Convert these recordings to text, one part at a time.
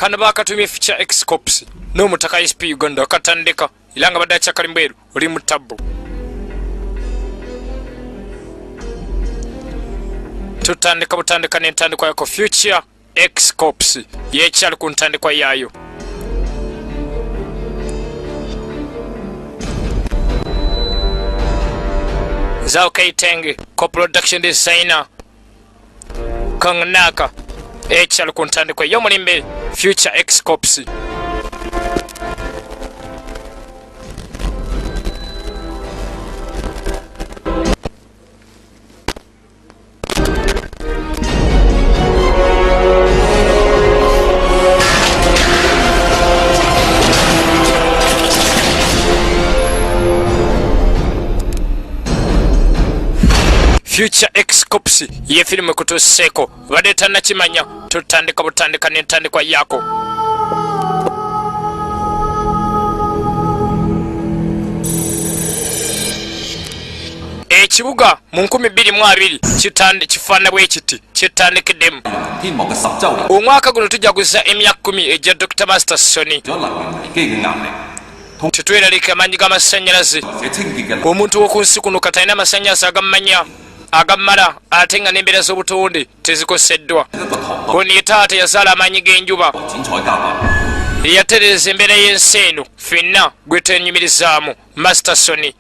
kano bakatumye future eX-Qops n'omutaka SP Uganda wakatandika era nga badde akyakali mbweru oli mu tabbo. Tutandika butandika n'entandikwa yako future eX-Qops yekyali ku ntandikwa yaayo. Zhao Keiteng, co-production designer Kangnaka ekyali ku ntandikwa y'omulimbe future eX-Qops. Future eX-Qops ye filmu kutuseeko badde tannakimanya tutandika butandika n'entandikwa yaako. Ekibuga mu 2020 kifaana bwe kiti kitandikiddemu. Omwaka guno tujaguza emyaka 10 ejja Dr. Master Sony. Tetweralika amanyi g'amasannyalaze. Omuntu w'oku nsi kuno katalina amasannyalaze agamanya agamala ate nga n'embeera z'obutonde tezikoseddwa. Ono ye taata yazaala amaanyi g'enjuba yatereza embeera y'ensi eno ffenna gwe twenyumirizaamu Master Sony.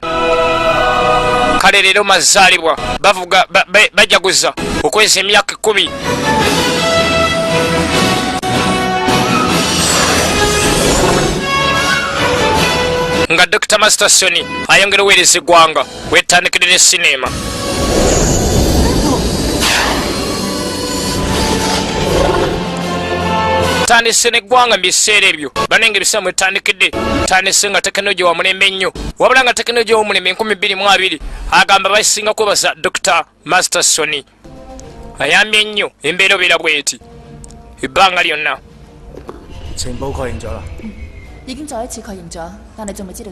Kale leero mazaalibwa bavuga bajaguza okweza emyaka 10 nga Dr. Master Sony ayongera oweereza eggwanga wetandikirira sinema. Tandise n'eggwanga mu biseera ebyo banenge ebiseera mwetandikidde tandise nga tekinologiya wa mulembe nnyo wabula nga tekinologiya w'omulembe 2020 agamba basinga kwebaza Dr. Master Sony ayambye nnyo embeera obeera bweti ebbanga lyonna.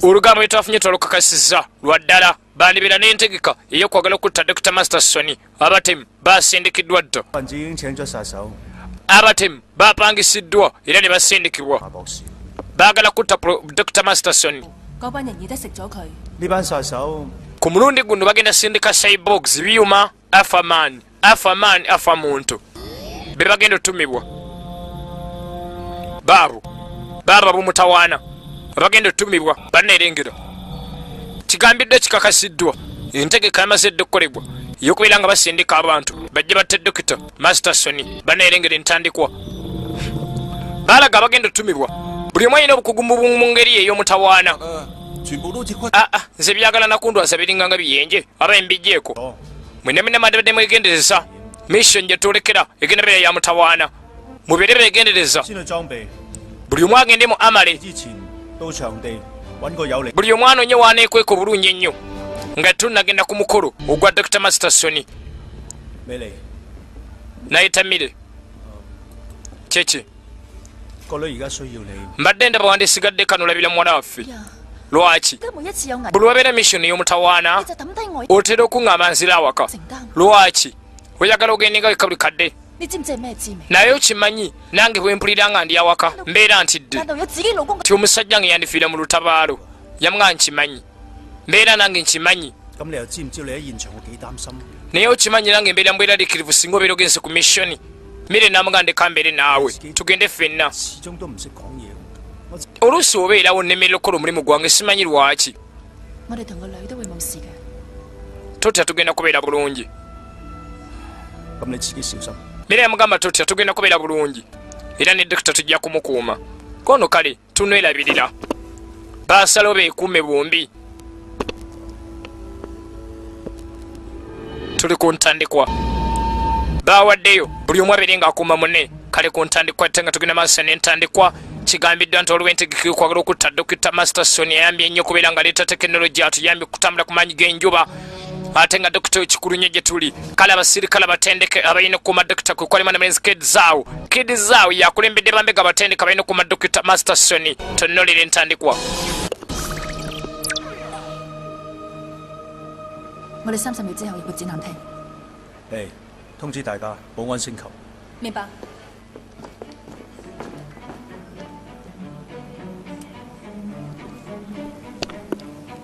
Olugambo lwe twafunye twalukakasizza lwa ddala bandibeera n'entegeka ey'okwagala okutta Dr. Master Sony. Abatemu basindikiddwa dda. Abatemu bapangisiddwa era ne basindikibwa baagala kutta Dr. Master Sony. Ku mulundi guno bagenda sindika cyborgs byuma afa muntu be bagenda otumibwa baaba bumutawaana bagenda otumibwa banneerengera. Kigambiddwa kikakasiddwa entegeka yamaze dde okukolebwa y'okubeera nga basindika abantu bajje batte Dr. Master Sony banneerengera entandikwa. Baalaga bagenda otumibwa buli omu alina obukugu mu ngeri ey'omutawaana. Nze byagala nakundwaza biringa nga biyenje aba embijjeeko mwene madde mwegendereza mission gye tulekera egenda beera ya mutawaana mubeere beegendereza. Buli omu agendemu amale buli omu anoonye waaneekweka obulungi ennyo nga tunagenda ku mukolo ogwa Dr. Master Sony. Nayita Mire kyeki mbadde ndaba wandisigadde kano olabira muwala waffe. Lwaki buli wabeera mission ey'omutawaana otera okuŋŋamba nzira awaka? Lwaki oyagala ogendenga weka buli kadde? Naye okimanyi nange bwe mpulira nga ndi awaka mbeera ntidde ti omusajja nga yandifiira mu lutabaalo yamnga nkimanyi mbeera nange nkimanyi. Naye okimanyi nange embeera mbweraliikirivu singa obeera ogenze ku mission. Mire namugamba ndeka mbeere naawe tugende ffenna. Oluusi obeerawo nnemerera okukola omulimu gwange simanyi lwaki. Totya tugenda kubeera bulungi. Mire yamugamba totya tugenda kubeera bulungi era ne Dr. tujja kumukuuma. Kono kale tunwerabirira baasalawo beekuume bombi. Tuli ku ntandikwa baawaddeyo buli omu abeere ng'akuuma munne. Kale ku ntandikwa ate nga tugenda maaso n'entandikwa kigambiddwa nti olw'entegeka y'okwagala okutta Dr. Master Sony ayambye ennyo okubeera nga leeta tekinologiya atuyambye kutambula ku maanyi g'enjuba ate nga Dr. kikulu nnyo gye tuli. Kale abasirikale abatendeke abalina okuuma Dr. kwe kwali Manamanzi Kid Zhao yakulembedde bambega abatendeke abalina okuuma Dr. Master Sony. Tonnolera entandikwa.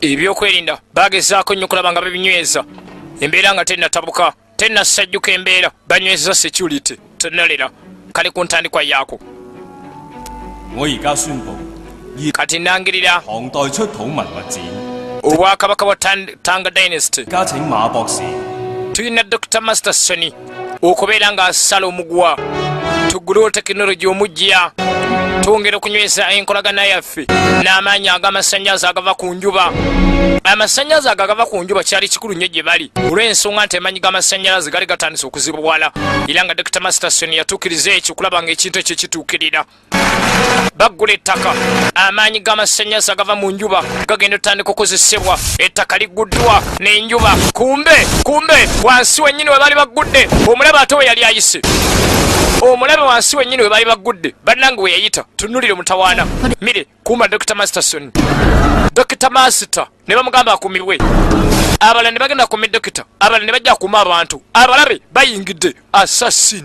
ebyokwerinda bagezaako nnyo kulaba nga babinyweza embeera nga tennatabuka tennasajjuka embeera banyweza security tonnalera kale ku ntandikwa yaako kati nangirira obwakabaka bwa Tang Dynasty tulina Dr. Masterson okubeera ng'asala omugwa tuggulawo tekinologi omujja twongera okunyweza enkolagana yaffe n'amaanyi ag'amasannyalaze agava ku njuba amasannyalaze agava ku njuba kyali kikulu nnyo gye bali olw'ensonga nti amaanyi g'amasannyalaze gali gatandise okuzibwala era nga Dr. Masterson yatuukiriza ekyo kulaba ng'ekintu ekyo kituukirira baggula ettaka amaanyi g'amasannyalaze agava mu njuba gagenda otandika okukozesebwa ettaka ligguddwa n'enjuba kumbe wansi wennyini we baali baggudde omulaba ate we yali ayise omulabe wansi wennyini we baali baggudde bannange we yayita tunulire mutawaana mire kumba Dr. Masterson Dr. Master ne bamugamba akumibwe abalala ne bagenda kumira dokita abalala ne bajja akuma abantu abalabe bayingidde assassin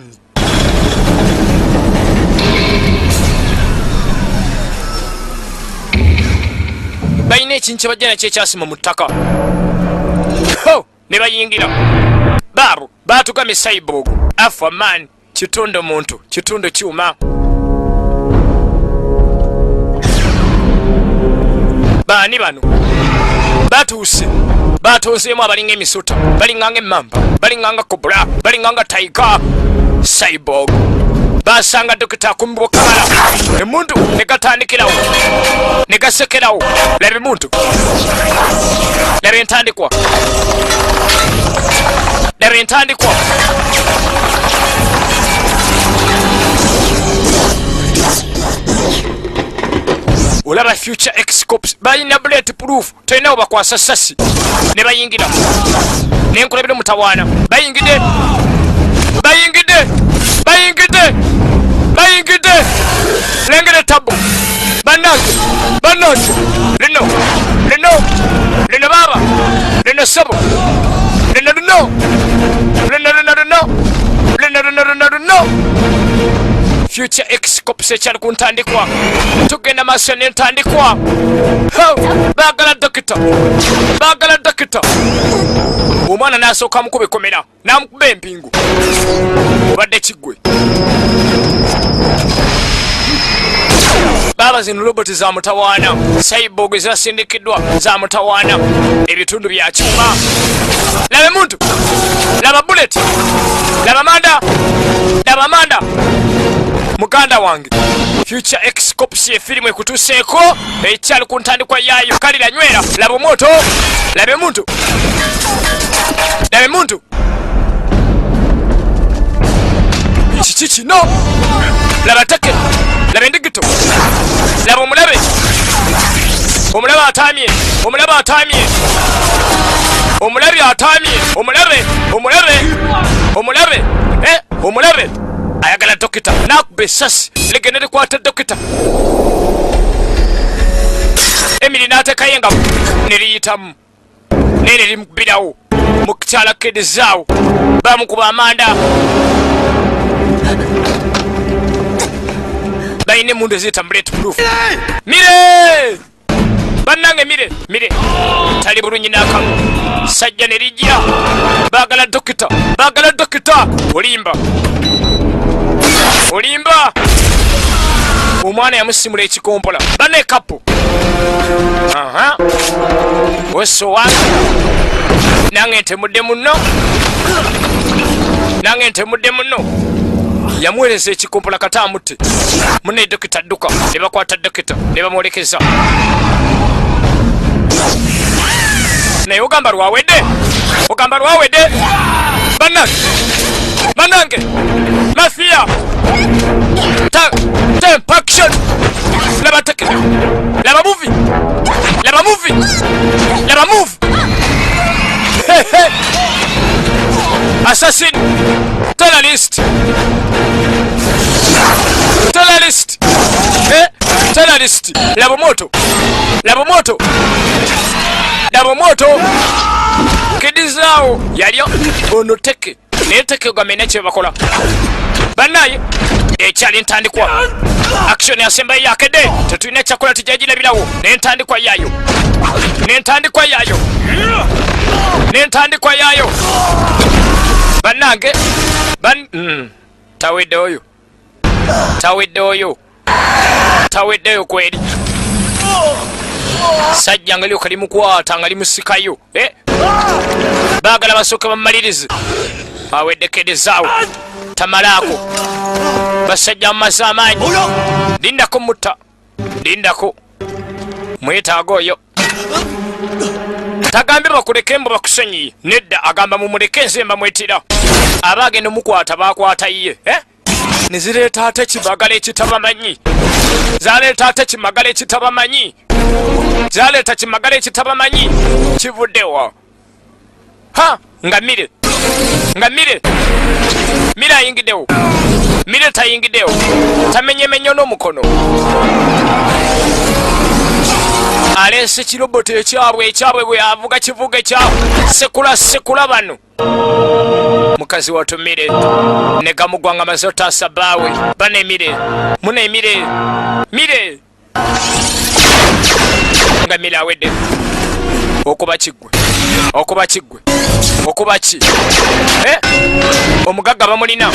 bayina ekintu kye bajja nakyo ekyasima mu ttaka ne bayingira baabo baatugambye cyborg afa man kitundu muntu kitundu kyuma baani bano batuuse batonzeemu abalinga emisota balinganga emmamba balinganga cobra balinganga tiger cyborg basanga dokita akumbibwa kamala emuntu negatandikirawo negasekerawo laba emuntu laba entandikwa laba entandikwa olaba future eX-Qops balina bullet proof tolinawo bakwasa sasi ne bayingira nenkulabire mutawaana bayingidde lengere tabo bannange lino baba lino sebo lino future eX-Qops ekyali ku ntandikwa tugenda maaso n'entandikwa baagala dokita omwana n'asooka amukuba ekomera n'amukuba empingu obadde kiggwe baba zino roboti za mutawaana cyborg ezasindikiddwa za mutawaana ebitundu bya kyuma laba emuntu laba bullet laba manda muganda wange future eX-Qops efirimu ekutuuseeko ekyali ku ntandikwa yaayo kalira nywera laba omwoto laba emuntu kiki kino laba teke laba endigito laba omulabe atamye omulabe ayagala dokita nakuba esasi ligenda likwata dokita emiri n'atekayo engabo neriyitamu nene limukubirawo mu kyala kedezaawo bamukuba amanda balina emundu eziyita bullet proof mire bannange mire tali bulungi n'akamu sajja ne lijja baagala dokita olimba omwana yamusimula ekikompola bana ekapu wesowange nange ntemudde muno yamuweereza ekikompola kata amutte munne dokita dduka ne bakwata dokita ne bamwolekeza naye ogamba lwawedde bannange mafia tempaction laba teke laba movie assassin terrorist laba moto kedizaawo yalyo ono teke naye teke ogambe nakyo bakola bannaye ekyali ntandikwa action yasembayo yakedde tetulina kyakola tujagirabirawo n'entandikwa yaayo bannange taweddeyo kweri sajja nga lyoka limukwata nga limusikayo baagala basooke bamumalirize aweddekedezaawo tamalaako basajja mumaze amaanyi lindako mutta lindako mwetaaga oyo tagambye bakuleke mbo bakusonyiye nedda agamba mumuleke nze mba mwetira aba agenda omukwata bakwata ye nezireeta ate kibagala ekitabamanyi zaleeta ate kimagala ekitabamanyi zaleeta kimagala ekitabamanyi kivuddewa nga mire ayingiddewo mire tayingiddewo tamenyemenyo n'omukono aleese kiroboti ekyabwe bwe avuga kivuga ekyabwe sekula bano mukazi watumire negamugwanga maze otaasa bbaawe banemire munemire nga mire awedde okuba ki omugagga bamulina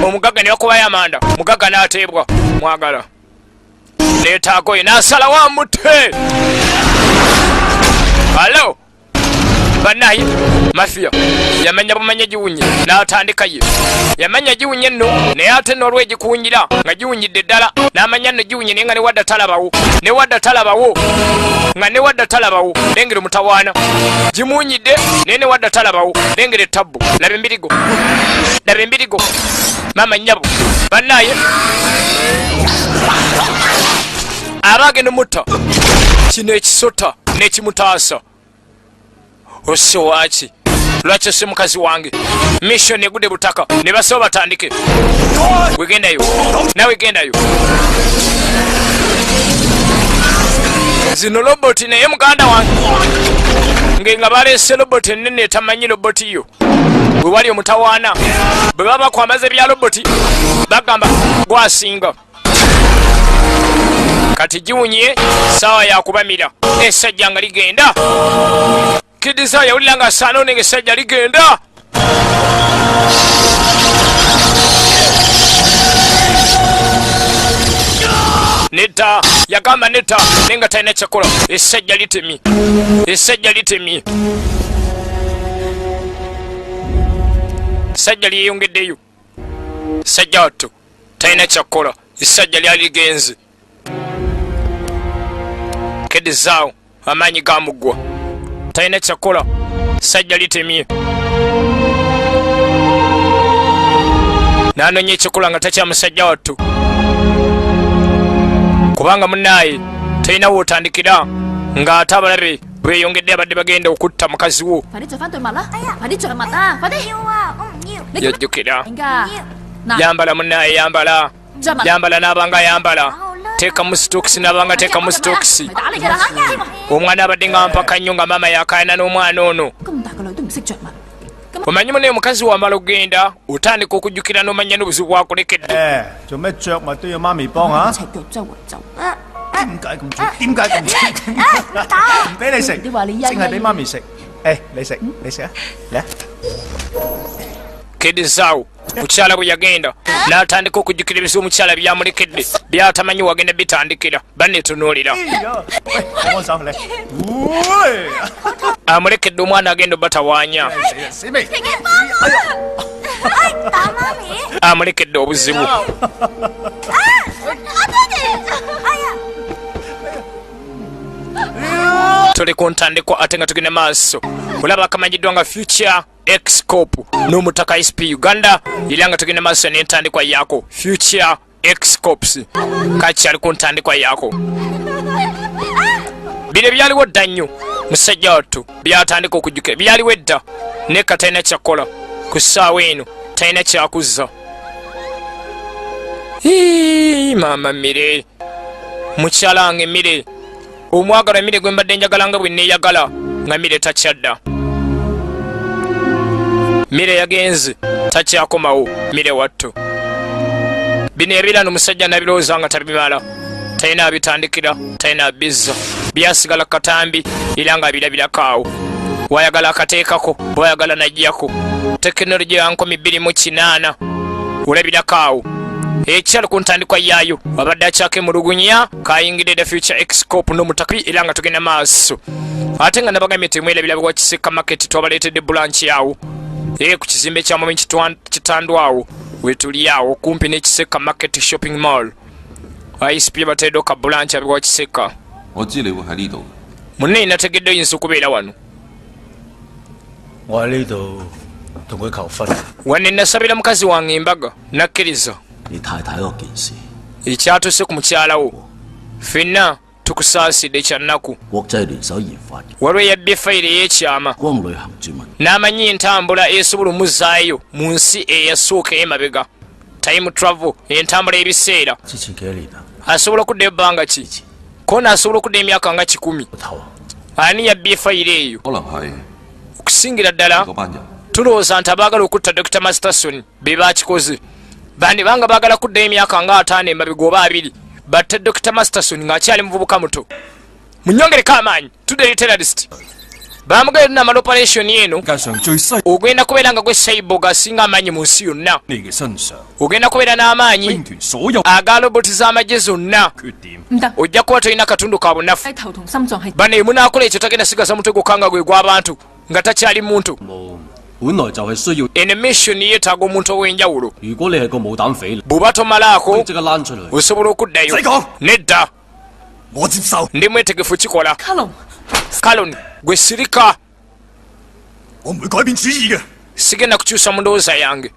omugagga ne bakubayo amanda mugagga n'ateebwa mwagala leetaaga oyo n'asala wa mutte alo bannaye mafiya yamanya bumanya giwunye n'atandika ye yamanya giwunye nno naye ate n'olwegikuwunyira nga giwunyidde ddala n'amanya nno giwunye naye nga newadda talabawo lengera omutawaana gimuwunyidde naye newadda talabawo lengera ettabbu laba embirigo mama nnyabo bannaye abagenda mutta kino ekisota n'ekimutaasa osse waaki lwaki osse mukazi wange mission egudde butaka ne basaba batandike wegendayo nawe gendayo zino loboti naye muganda wange nga baleese loboti ennene etamanyi loboti yo bwe wali omutawaana bwe baba bakwamaze bya loboti bagamba gwasinga kati giwunye saawa yakubamira essajja nga ligenda kidisa yawulira nga asaana onenge essajja ligenda neta yagamba neta nenga talina kyakola essajja litemye essajja lyeyongeddeyo essajja watto talina kyakola essajja lyali ligenze kedizaawo amaanyi gamuggwa talina kyakola essajja litemye n'anoonya ekikola nga takya musajja wattu kubanga munaaye talina wootandikira ng'ate abalabe bweyongedde abadde bagenda okutta mukazi wo yajjukira yambala munaaye yambala n'abanga yambala teeka mu sitokisi n'abanga teeka mu sitokisi omwana abadde nga mpaka nnyo nga maama yakayana n'omwana ono omanyi munaye omukazi wamala okugenda otandika okujjukira n'omanya n'obuzibu bwakulekedde kedizaawo mukyala bwe yagenda n'atandika okujjukira ebizibu omukyala byamulekedde byatamanyi wagenda bitandikira bannetunuulira amulekedde omwana agenda obatawaanya amulekedde obuzibu tuli ku ntandikwa ate nga tugenda maaso olaba akamanyiddwa nga future eX-Qops n'omutaka SP Uganda era nga tugenda maaso n'entandikwa yaako future eX-Qops kakyali ku ntandikwa yaako bino byaliwo dda nnyo musajja wattu byatandika okujjuka byaliwo edda nekka talina kyakola ku ssaawa eno talina kyakuzza maama mire mukyala wange mire omwagala mire gwe mbadde njagala nga bwe neeyagala nga mire takyadda mire yagenze takyakomawo mire wattu bino ebirano omusajja nabirowooza nga tabimala talina abitandikira talina bizza byasigala katambi era nga birabirako awo wayagala akateekako bwayagala najjako tekinologiya ya 2008 olabirako awo ekyalo ku ntandikwa yaayo abadde akyakemulugunya kayingirira future eX-Qops n'omutaka era nga tugenda maaso ate nga nabagambye temwerabirabwa kiseka market twabaleetedde branch yawo ku kizimbe kyamume kitandwawo wetuli awo kumpi n'ekiseka market shopping mall ISP bateeddeo ka branch abewa kiseka munne nategedde oyinza okubeera wano wanne nasabira mukazi wange embaga nakkiriza ekyatuse ku mukyalawo ffenna tukusaasidde ekyannaku waliwo yabbye fayiro ey'ekyama n'amanyi entambula esobola omuzaayo mu nsi eyasooka emabega time travel entambula y'ebiseera asobola okuddayo bbanga ki kona asobola okuddayo emyaka nga 10 ani yabbye fayiro eyo okusingira ddala tulowooza nti abaagala okutta Dr. Masterson be bakikoze bandi banga baagala kuddayo emyaka nga 5 emabega oba 2 batte Dr. Masterson ng'akyali muvubuka muto munyongereko amaanyi tudde terrorist bamugayo namala operation eno ogenda kubeera nga gwe cyborg asinga amaanyi mu nsi yonna ogenda kubeera n'amaanyi aga roboti z'amagye zonna ojja kuba tolina katundu ka bunafu bano emunaakola ekyo tagenda sigaza mutwe gukanga gwe gw'abantu nga takyali muntu eno mission yeetaaga omuntu ow'enjawulo bw'oba tomalaako osobola okuddayo nedda ndi mwetegefu kikola kalon gwe sirika sigenda kukyusa mu ndowooza yange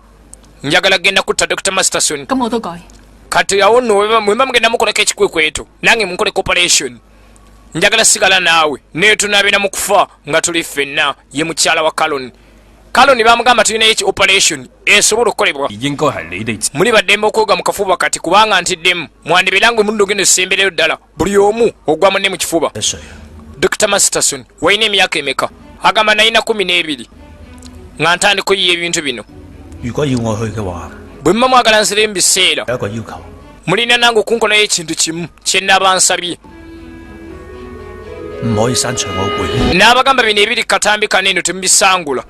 njagala genda kutta Dr. Masterson kati awo nno mwemba mugenda mukolako ekikwekweto nange munkoleko operation njagala sigala naawe naye tunaabira mu kufa nga tuli ffenna ye mukyala wa kaloni bamugamba tulinayo eki operation esobola okukolebwa muli baddembe okwoga mu kafuba kati kubanga ntiddemu mwandiberangwe mundi ogenda osemberayo ddala buli omu ogwa munne mu kifuba Dr. Masterson walina emyaka emeka agamba nalina 12 nga ntandiko yiye ebintu bino bwe mma mwagala nzire mu biseera mulina nange okunkolayo ekintu kimu kyennaaba nsabye n'abagamba bino ebiri katambi kaneno temubisangula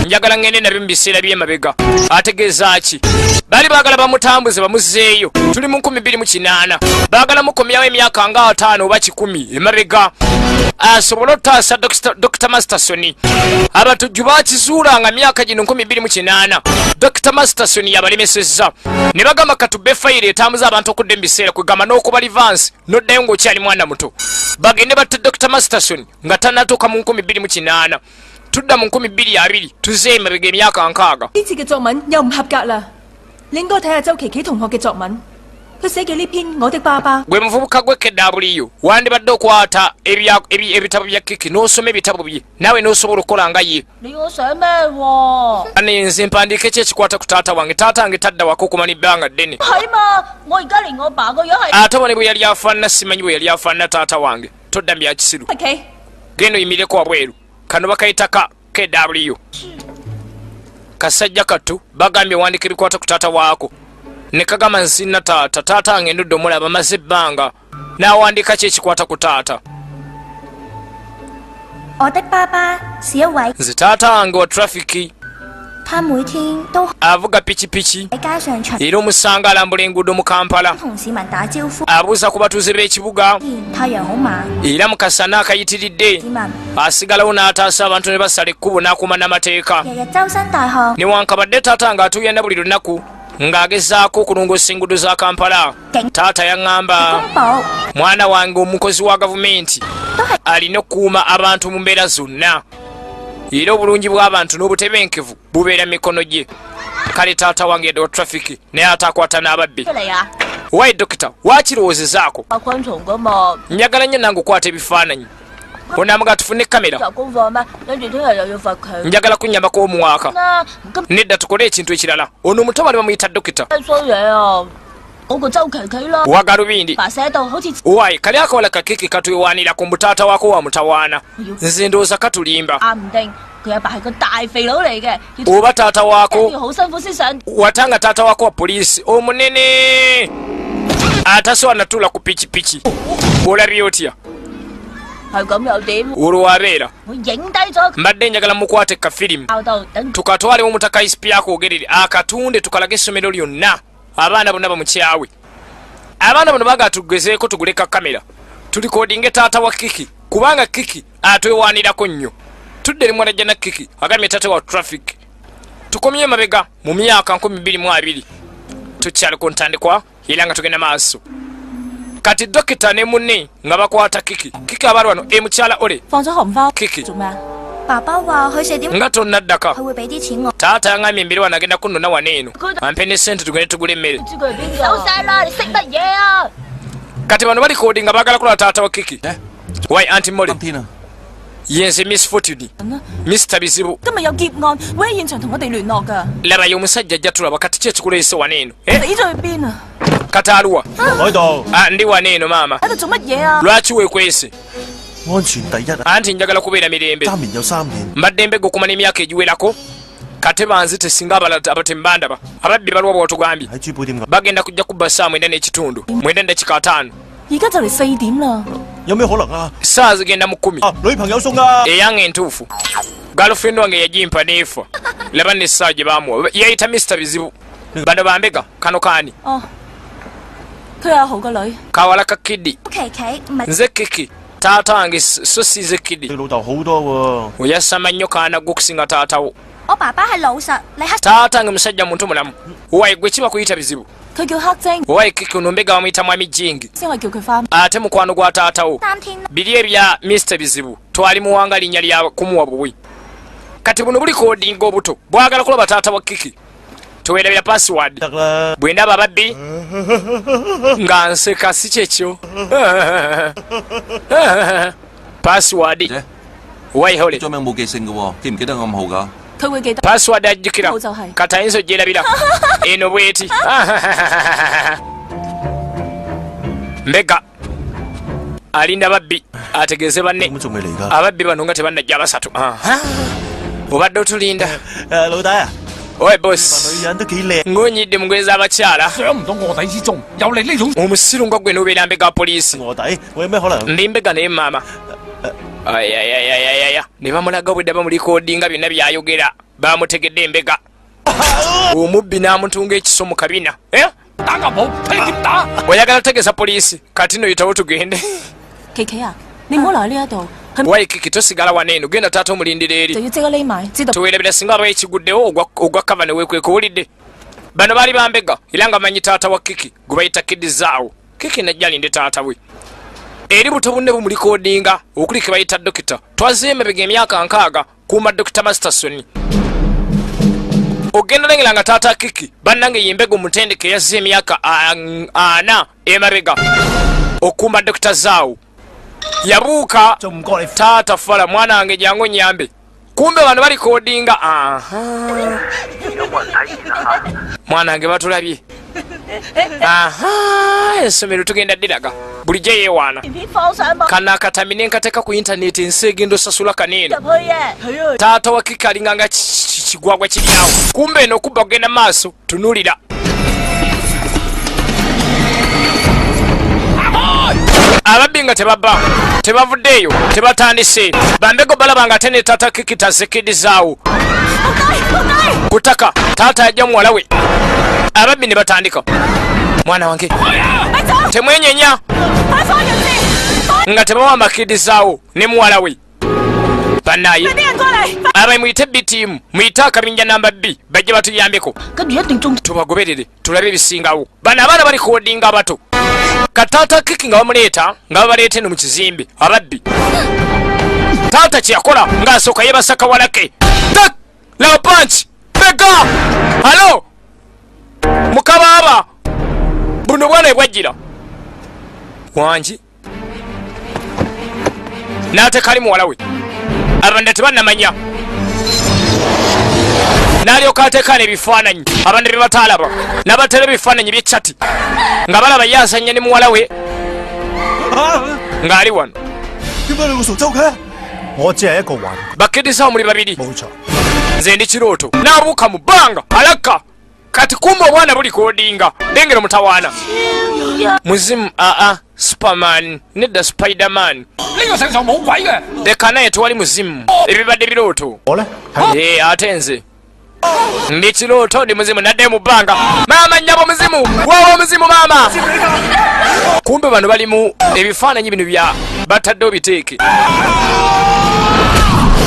njagala ngende nabyo mu biseera by'emabega ategeeza ki bali baagala bamutambuze bamuzeeyo tuli mu 2008 baagala mukomyawo emyaka nga 5 oba 10 emabega asobola otaasa Dr. Masterson abatujju bakizuulanga myaka gino 2008 Dr. Masterson yabalemesezza ne bagamba katubbe fayiro etambuza abantu okudde mu biseera kwegamba n'okuba livansi n'oddayo ng'okyali mwana muto bagende batte Dr. Masterson nga tanatuuka mu 2008 tudda mu 2020 tuze emabega emyaka 6 呢次嘅作文又唔合格啦，你應該睇下周琪琪同學嘅作文，佢寫嘅呢篇《我的爸爸》。 gwe muvubuka gw'ekedda buliyo wandibadde okwata ebitabo bya kiki n'osoma ebitabo bye naawe n'osobola okukola nga ye. 你我想咩喎？ nze mpandiika ekikwata ku taata wange tadda wako okumanya ebbanga ddene. 係嘛，我而家連我爸個樣係。 ate bone bwe yali afaanana simanyi bwe yali afaanana taata wange todda mu bya kisiru. Okay. genda oyimireko wabweru kano bakayita KW kasajja kattu bagambye wandika ebikwata ku taata waako ne kagamba nsina taata wange ndudde omulaba amaze ebbanga n'awandika ki ekikwata ku taata. 我的爸爸是一位， nze taata wange wa trafiki 他每天都 avuga pikipiki 喺街上巡， era omusanga alambula enguudo mu Kampala 同市民打招呼。 abuuza ku batuuze b'ekibuga 然太陽好猛， era mu kasana akayitiridde 市民 asigalawo n'ataasa abantu ne basala ekkubo n'akuuma n'amateeka 日日周身大汗， newankabadde taata ng'atuuyana buli lunaku ng'agezaako okulongoosa enguudo za Kampala. taata yaŋŋamba 公保 mwana wange omukozi wa gavumenti 都係 alina okukuuma abantu mu mbeera zonna era obulungi bw'abantu n'obutebenkevu bubeera mu mikono gye. kale taata wange yadde wa trafiki naye ate akwata n'ababbi. 出嚟啊！ wayi dokita waakirowoozezaako 畫昆蟲噶嘛， njagala nnyo nange okukwata ebifaananyi onaamuga tufune kamera 有功課咩？跟住聽日又要罰佢。 njagala kunnyambako omuwaaka 啦，今 nedda tukole ekintu ekirala ono omuto bali bamuyita dokita 日衰嘢啊！我個周琪琪啦， wagalubindi 爸寫到好似 wayi kali akawala kakeke katwewaanira ku mbutaata waako wa mutawaana nze ndowooza katulimba 啱唔定，佢阿爸係個大肥佬嚟嘅， oba taata waako 要好辛苦先上。 watanga taata waako wa poliisi omunene atasobola natula ku pikipiki olabye otya 係咁又點？ olwabeera 我影低咗 mbadde njagala mukwate kafirimu 校度等 tukatwale omutaka isipi akwogerere akatunde tukalage essomero lyonna abaana bonna bamukyawe abaana bano bagatugezeeko tuguleka kamera tulikodinge taata wa kiki kubanga kiki atwewanirako nnyo tudde limwanajja na kiki agambye taata wa traffic tukomye mabega mu myaka 2022 tukyali ku ntandikwa era nga tugenda maaso kati dokita ne munne nga bakwata kiki abali wano mukyala ole 放咗學唔翻 kiki 做咩啊？ 爸爸話佢4點 nga tonnaddaka 佢會俾啲錢我。 taata yaŋŋambye mbere wano agenda kunnona wano eno ampe ne sente tugende tugula emmere 知佢係邊個？收晒啦！你識乜嘢啊？ kati bano balikodi nga baagala kulaba taata wa kiki wai anti mole 天啊！ yenze miss fortune mr bizibu 今日有劫案，會喺現場同我哋聯絡㗎。 labayo omusajja ajja tulaba kati ki ekikuleese wano eno 死咗去邊啊？ kati aluwa 喺度， ndi wano eno maama 喺度做乜嘢啊？ lwaki weekwese 安全第一啊！ anti njagala kubeera mirembe 3年有3年， mbadde mbega okumala emyaka egiwerako kate banzite singa abatemu bandaba ababbi balwa bwotugambye 喺珠寶店㗎。 bagenda kujja kubba saa 9:5 9:5 而家就嚟4點啦。 有咩可能啊？ saa zigenda mu 10 啊，女朋友送㗎。 eyange entuufu galufrend wange yagimpa neefa laba nessaa gye bamuwa yayita mr bizibu bano bambega kano kaani 哦，佢係阿豪個女。 kawala ka kidi 琪琪唔係 nze kiki taata wange so siize kidi 你老豆好多喎。 oyasama nnyo kaana gwe okusinga taatawo 我爸爸係老實，你黑 taata wange musajja muntu mulamu owaye gwe kiba kuyita bizibu 佢叫黑精， owaye kiki ono mbega bamuyita mwami jingi 先可以叫佢翻。 ate mukwano gwa taatawo 3天啦。 biri ebya mr bizibu twali muwanga linnya lya kumuwa buwi kati buno buli kodinga obuto bwagala kulaba taata wa kiki tuweerabira password 得啦。 bwe ndaba ababbi nga nseka si kyekyo password 姐， wayihole 張名冇記性嘅喎，記唔記得暗號㗎？ 佢會記得。 password ajjukira 好就係 kati ayinza ogyerabira eno bweti mbega alinda babbi ategeeze banne 咁仲未嚟㗎？ ababbi bano nga tebannajja abasatu obadde otulinda 老大啊， owe bosi 女人都幾靚。 ng'onyidde mugweza abakyala 想唔到卧底之中有你呢種 omusiru nga gwe n'obeera mbega wa poliisi 卧底，我有咩可能？ ndi mbega naye maama ayayayayaya ne bamulaga bwedda bamulikodinga byonna byayogera bamutegedde embega omubbi n'amutunga ekiso mu kabina 打牛鋪，睇你點打！ oyagala kutegeeza poliisi kati no yitawo tugende 琪琪啊，你唔好留喺呢一度，佢 wayi kiki tosigala wano eno genda taata omulindira 就 eri 要即刻匿埋，知道 tuweerabira singa abayo ekiguddewo ogwa kava ne weekweka owulidde bano baali bambega era nga manyi taata wa kiki gwe bayita kidizaawo kiki najja alinde taata we eri buto bunne bumulikodinga okuli ke bayita dokita twazeyo emabega emyaka 6 kuuma dokita mastersoni ogenda lengera nga taata kiki bannange yembega omutendeke yazze emyaka 4 emabega okuuma dokita zaawo yabuuka 仲唔過嚟？ taata fala mwana wange jangu nyambe kumbe bano balikodinga mwana wange batulabye essomero tugenda ddiraga bulijjo yeewaana 片放上網 kana akatamine nkateeka ku intaneti ensi egenda osasula kaneeno 入去嘅。 taata wa kiki alinganga kigwagwa kiryawo kumbe eno okubba kugenda maaso tunulira ababbi nga tebabba tebavuddeeyo tebatandise bambego balaba nga ate ne taata kiki tazekidizaawo kutaka taata yajja muwala we ababbi ne batandika mwana wange temwenyenya nga tebawamba kidizaawo ne muwala we bannaye abayi muyite bitiimu muyite akabinja namba b bajje batuyambeko 跟住一定中 tubagoberere tulabe ebisingawo bano abaana balikodinga abato kataata kiki nga bamuleeta nga babaleeta eno mu kizimbe ababbi taata kyeyakola ng'asooka yebasa kawalake tak laba panchi bega halo mukabaaba buno bwana ebwajjira wangi n'ateeka ali muwala we abanda tebannamanya n'alyoka ateeka n'ebifaananyi abanda bye bataalaba n'abatera ebifaananyi by'ekyati nga balaba yaasanya ne muwala we ng'ali wano 點解你會傻周嘅？我只係一個魂， bakkidisawo muli babiri 冇錯。 nze ndi kirooto n'abuuka mu bbanga alaka kati kumba obwana buli kodinga lengera omutawaana muzimu superman nedda spiderman 呢個世上冇鬼嘅。 leka naye tewali muzimu ebibadde birooto 我咧係 ate nze ndi kirooto ndi muzimu nadde mu bbanga maama nnyabo muzimu wawa omuzimu maama kumbe bano balimu ebifaananyi bino bya bataddewo biteeke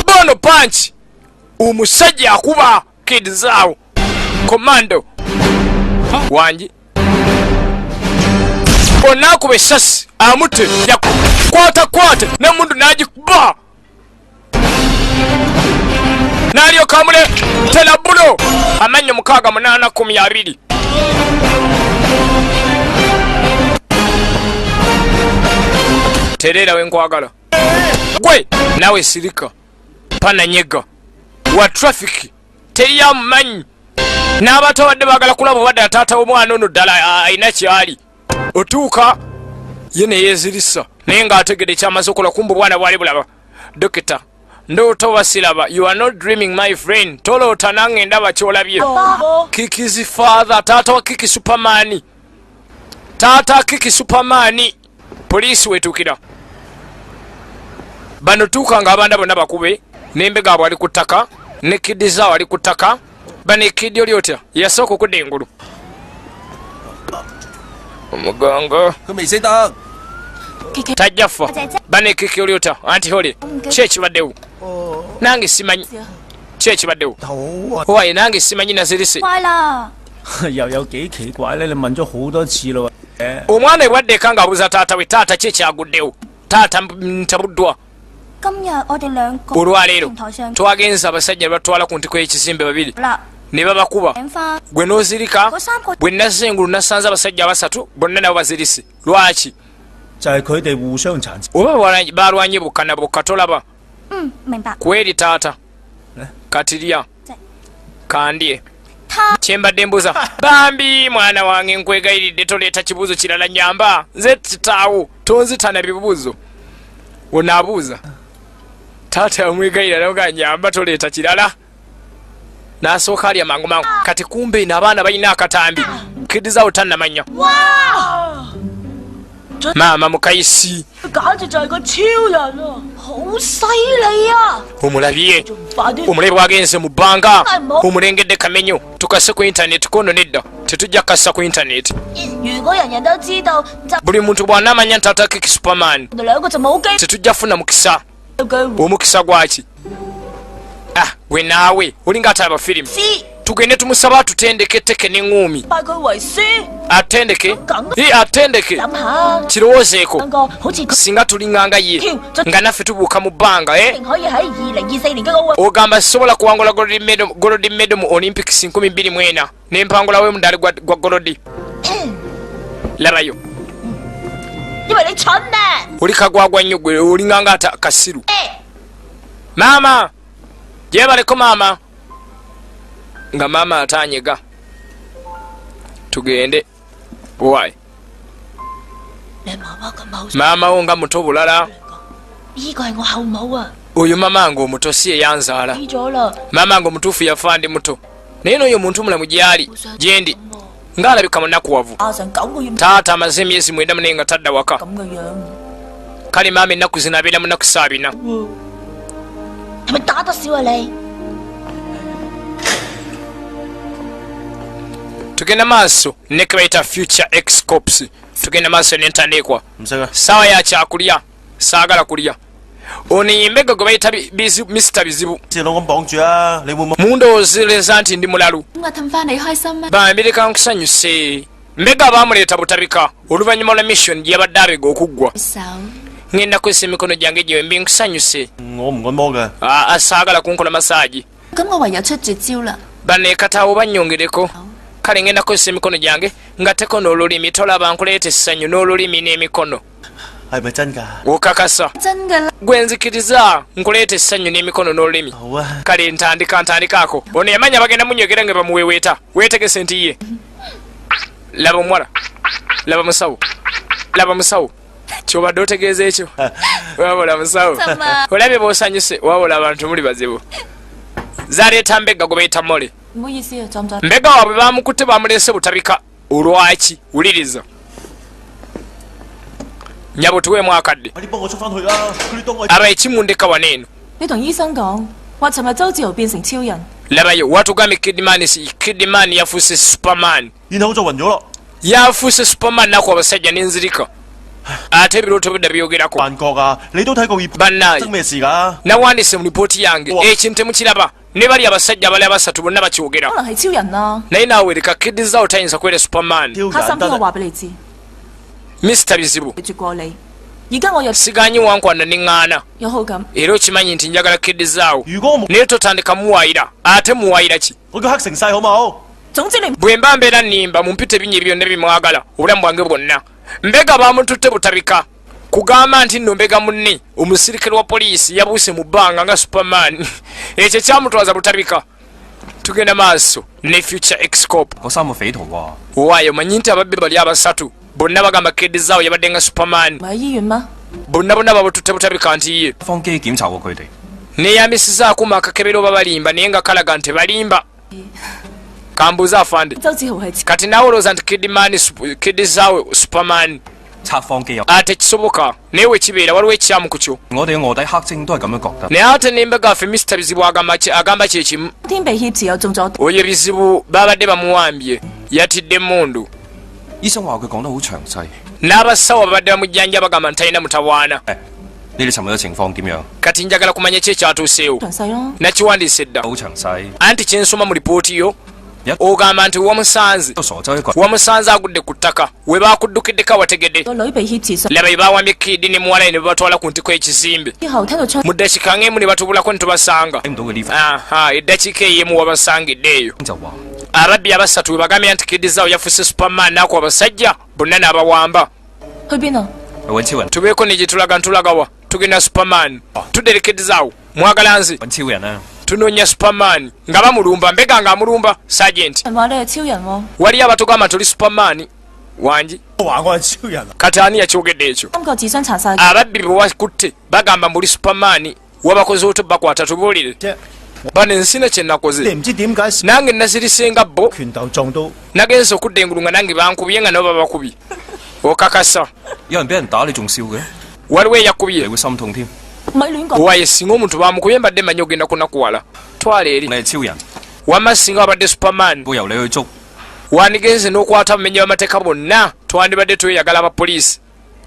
bono panchi omusajja akuba kidizaawo komando wangi bonna akuba essasi amute yakwatakwate nemundu n'agikuba n'alyoka amule telabulo amannyo 6,812 terera wenkwagala gwe nawe sirika pananyega wa traffic teriyamumanyi n'abato abadde baagala kulaba obadde taata w'omwana ono ddala ayina kyali otuuka ye ne yeezirisa naye ng'ategedde kyamaze okola kumba obwana bwali bulaba dokita ndoota wasiraba you are not dreaming my friend toloota nange ndaba kyolabye kikizi father taata wa kiki supermani taata kiki supermani poliisi wetuukira bano tuuka ng'abaana bonna bakube n'embega bwe ali ku ttaka ne kidizaawo ali ku ttaka bano ekidi oli otya yasooka okudda engulu omugongo 佢未死得。 tajja ffa bano ekiki oli otya anti hole ki ekibaddewo nange simanyi ki ekibaddewo 好啊， owaye nange simanyi nazirise 乖啦， 又有幾奇怪咧？你問咗好多次咯。 omwana ebwaddeka ng'abuuza taata we taata ki ekyaguddewo taata ntabuddwa 今日我哋兩個 olwaleero 平台上 twagenza abasajja ne batwala ku ntiko y'ekizimbe babiri 啦， ne babakuba 請翻 gwe n'ozirika 嗰三個 bwe nazza engulu nasanze abasajja abasatu bonna nabo bazirise lwaki 就係佢哋互相殘殺。 oba balwanye bukka na bukka tolaba 明白。 kweri taata katirya kandye kyembadde mbuuza bambi mwana wange nkwegayiridde toleeta kibuuzo kirala nyamba nze kitaawo tonzitana bibuuzo onaabuuza taata yamwegayira naga nyamba toleeta kirala n'asooka alya mangu mangu kati kumbe ino abaana balina akatambi kidizaawo tannamanya maama mukayisi 簡直就係個超人啊，好犀利啊！ omulabye 仲快啲 omulabe bwagenze mu bbanga omulengedde kamenyo tukase ku intaneti kono nedda tetujja kukassa ku intaneti 如果人人都知道，就 buli muntu bw'anaamanya ntaata kiki superman 我哋兩個就冇機 tetujja funa mukisa 會機會 omukisa gwaki we naawe olinga atalaba firimu 師 tugende tumusaba atutendeke etteke n'eŋŋuumi 拜佢為師， atendeke atendeke 諗下 kirowoozeeko 兩個好似佢 singa tulinganga ye nga naffe tubuuka mu bbanga 一定可以喺2024年嘅奧運 ogamba sisobola kuwangula golodi medal mu olympics 2024 nempangulawo omudaali gwa golodi labayo 因為你蠢啊！ oli kagwagwa nnyo gwe olinganga ata kasiru maama gyebaleko maama nga maama atanyega tugende wayi 你媽媽咁後生， maama wo nga muto bulala 呢個係我後母啊， oyo maama nga omuto si yeyanzaala 死咗啦， maama nga omutuufu yafa ndi muto naye n'oyo omuntu mulamu gyali gyendi ng'alabika munakuwavu 阿成9個月 taata amaze emyezi 9 naye nga tadda waka 咁嘅樣， kale maama ennaku zino abeera mu nnaku 40 係咪打得少啊你？ tugenda maaso ne ke bayita future eX-Qops tugenda maaso n'entandikwa 唔識啊！ saawa ya kyakulya saagala kulya ono yembega gwe bayita Mr. Bizibu 隻佬咁綁住啊！你會唔會？ mundoozereza nti ndi mulalu 我氹翻你開心咩？ bambireka nkusanyuse mbega baamuleeta butabika oluvannyuma lwa mission gye yabadde abega okuggwa 手 ngenda kwesa emikono gyange gyembi nkusanyuse 我唔按摩嘅。 saagala kunkola masaagi 咁我唯有出絕招啦。 baneekataawo bannyongereko kale ngenda kwesa emikono gyange ngatteko n'olulimi tolaba nkuleeta essanyu n'olulimi n'emikono 係咪真㗎？ okakasa 真噶啦， gwe nzikiriza nkuleeta essanyu n'emikono n'olulimi 好啊！ kale ntandikaako ono yamanya bagenda munyogera nga bamuweweeta weetegese nti ye laba omuwala laba musawo laba musawo kyobadde otegeeza ekyo wabula musawo olabye bwosanyuse wabula abantu muli bazibu zaleeta mbega gwe bayita mole mbega waabwe bamukutte bamuleese butabika olwaki wuliriza nyabo tuweemu akadde 快啲幫我捉翻佢啦！佢哋當我 aba ekimundeka wano eno 你同醫生講，話尋日周志豪變成超人。 labayo watugambye kidman yafuuse superman 然後就暈咗啦。 yafuuse superman naku abasajja n'enzirika ate ebirooto bidda byogerako 幻覺啊！你都睇過葉 Bannaye 真咩事㗎？ nawandiise mu lipooti yange ekintu temukiraba ne bali abasajja abali abasatu bonna bakyogera 可能係超人啦。 naye naawe leka kidizaawo tayinza kwera superman 挑 黑心 人 邊個 得 話俾你知？ mr bizibu 拒絕過你，而家我又 siganyi wankwana ne ŋŋaana 有好感， era okimanyi nti njagala kidizaawo 如果我冇 naye totandika muwaayira ate muwaayira ki 我叫黑成世好冇？ 總之你 bwe mba mbeera nnimba mumpita ebinnyiri byonna bimwagala obulamu bwange bwonna mbega bamututte butabika kugamba nti nno mbega munne omusirikale wa poliisi yabuuse mu bbanga nga superman ekyo kyamutwaza butabika tugenda maaso ne future eX-Qops 嗰3個匪徒喎， waayo manyi nti ababbi bali abasatu bonna bagamba kedizaawo yabadde nga superman 唔係喺醫院嗎？ bonna bonna babututte butabika nti ye 方機檢查過佢哋， neyambisizaako akakebero babalimba naye nga kalaga nti balimba kambuuza afande 周志豪係超 kati naawe olowooza nti kedizaawo superman 測方機有。 ate kisoboka naye wekibeera waliwo ekyamu ku kyo 我哋嘅卧底黑精都係咁樣覺得。 naye ate nembega affe mr bizibu agamba kyekimu 天被挾持又中咗， oyo ebizibu babadde bamuwambye yatidde emmundu 醫生話佢講得好詳細。 n'abasawo babadde bamujjanja bagamba nti talina mutawaana 你哋尋日嘅情況點樣？ kati njagala kumanya ki ekyatuuseewo 詳細咯。 nakiwandiise dda 好詳細， anti kyensoma mu lipooti yo 一 ogamba nti wamusanze 個傻仔一個。 wamusanze agudde ku ttaka we baakuddukidde wategedde 個女被挾持上 laba bye baawambye kidi ne muwalaye ne babatwala ku ntiko y'ekizimbe 之後聽到槍 mu ddakiika ng'emu ne batubulako ne tubasanga 睇唔到佢呢份， aha eddakiika ey'emu wabasangidde eyo 就話 ababbi abasatu we bagambye nti kidizaawo yafuuse superman naku abasajja bonna n'abawamba 去邊啊？ 去揾超人， tubeeko ne gye tulaga ntulagawa tugenda superman tudde kidizaawo mwagala nze 揾超人啊！ tunoonya superman nga bamulumba mbega ng'amulumba sergeant 人話你係超人喎， wali abatugamba tuli superman wangi 話我係超人啊！ kati ani yakyogedde ekyo 3個自相殘殺， ababbi bwe wakutte bagamba mbuli superman wabakoze oto bakwata tubuulire 即係 bano ensina kye 你 nakoze 唔知點解 nange nazirisenga bo 拳頭撞到 nagenze okudda engulu nga nange bankubye nga nabo babakubye okakasa 有人俾人打你仲笑嘅， waliwo 你 eyakubye 會心痛添。 唔係亂講。 waye singa omuntu bamukubye mbadde manyi ogenda kunakuwala twala 你 eri 係超人， wamma singa wabadde superman 會由你去捉。 wandigenze n'okwata bumenyi bamateeka bonna twandibadde tweyagala abapoliisi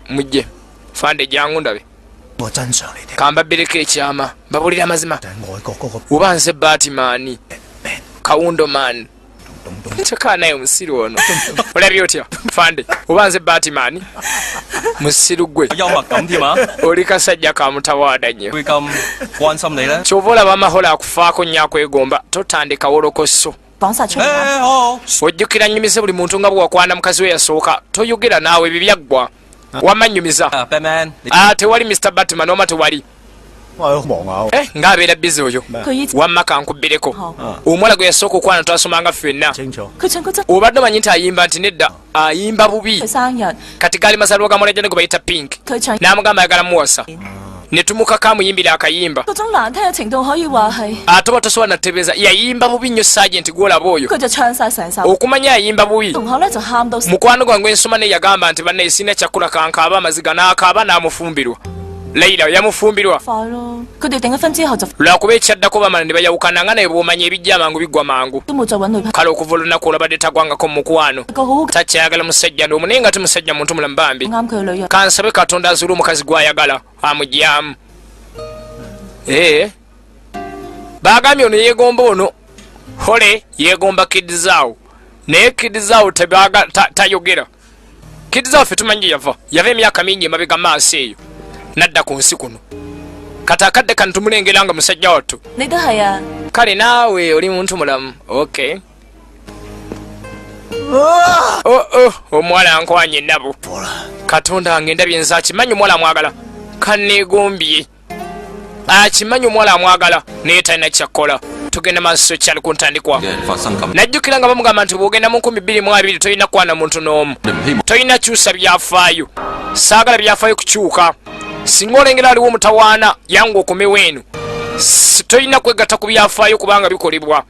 mujje fande jangu ndabe 我真相嚟聽， kambabbireko ekyama mbabulira amazima 就係外國嗰個 oba nze batman kawundo man nkyeka naye musiru ono olabye otya fande oba nze batman musiru gwe 幽默感添啊！ oli kasajja kamutawaada nnyo 會咁關心你咧？ kyova olaba amahoro akufaako nnyo akwegomba totandika wolokoso 講晒出嚟啦。 好， ojjukira nnyumize buli muntu nga bwe wakwana mukazi we yasooka toyogera naawe bibyaggwa wamma nnyumiza 啊 Batman，你 tewali mr batman oma tewali 我係好忙啊！ ng'abeera bizi oyo 佢以前 wamma kankubbireko 好， omuwala gwe yasooka okwana twasomanga ffenna 清楚， 佢唱歌真 obadde omanyi nti ayimba nti nedda ayimba bubi 佢生日， kati gaali mazaalibwa ga mwalajjane gwe bayita pink 佢唱 n'amugamba ayagala muwasa ne tumukaka amuyimbira akayimba 嗰種難聽嘅程度可以話係， ate oba tosobola natebeeza yayimba bubi nnyo sagenti gwolaba oyo 佢就唱晒成首。 okumanya ayimba bubi 同學咧就喊到， mukwano gwange ensoma ne yagamba nti bannaye sina kyakula kankaaba amaziga n'akaaba n'amufumbirwa layira yamufumbirwa 快咯。佢哋訂咗婚之後就 lwakuba ekyaddako bamala ne bayawukana nga naye bw'omanya ebijja amangu biggwa mangu 都冇再揾女朋 kale okuva olunaku olabadde tagwangako mu mukwano 友，個好 takyayagala musajja ndoomu naye nga ti musajja muntu mulamu bambi 啱佢嘅女人。 kansabe katonda azuule omukazi gw'ayagala amugyamu bagambye ono yeegomba ono hole yeegomba kidizaawo naye kidizaawo tayogera kidizaawo ffe tumanyi yava emyaka mingi emabega maaso eyo nadda ku nsi kuno kati akadde kano tumulengera nga musajja wattu 你都係啊， kale naawe oli muntu mulamu ok omuwala ankwanye nabo katonda wange ndabye nze akimanyi omuwala amwagala kaneegombye akimanyi omuwala amwagala naye talina kyakkola tugenda maaso kyali ku ntandikwa 嘅人發生咁， najjukira nga bamugamba nti bw'ogenda mu 2022 tolina kwana muntu n'omu 你唔希望 tolina kyusa byafaayo saagala byafaayo kukyuka. Singa olengera aliwo omutawaana yangu okomewo eno. Tolina kwegatta ku byafaayo kubanga bikolebwa.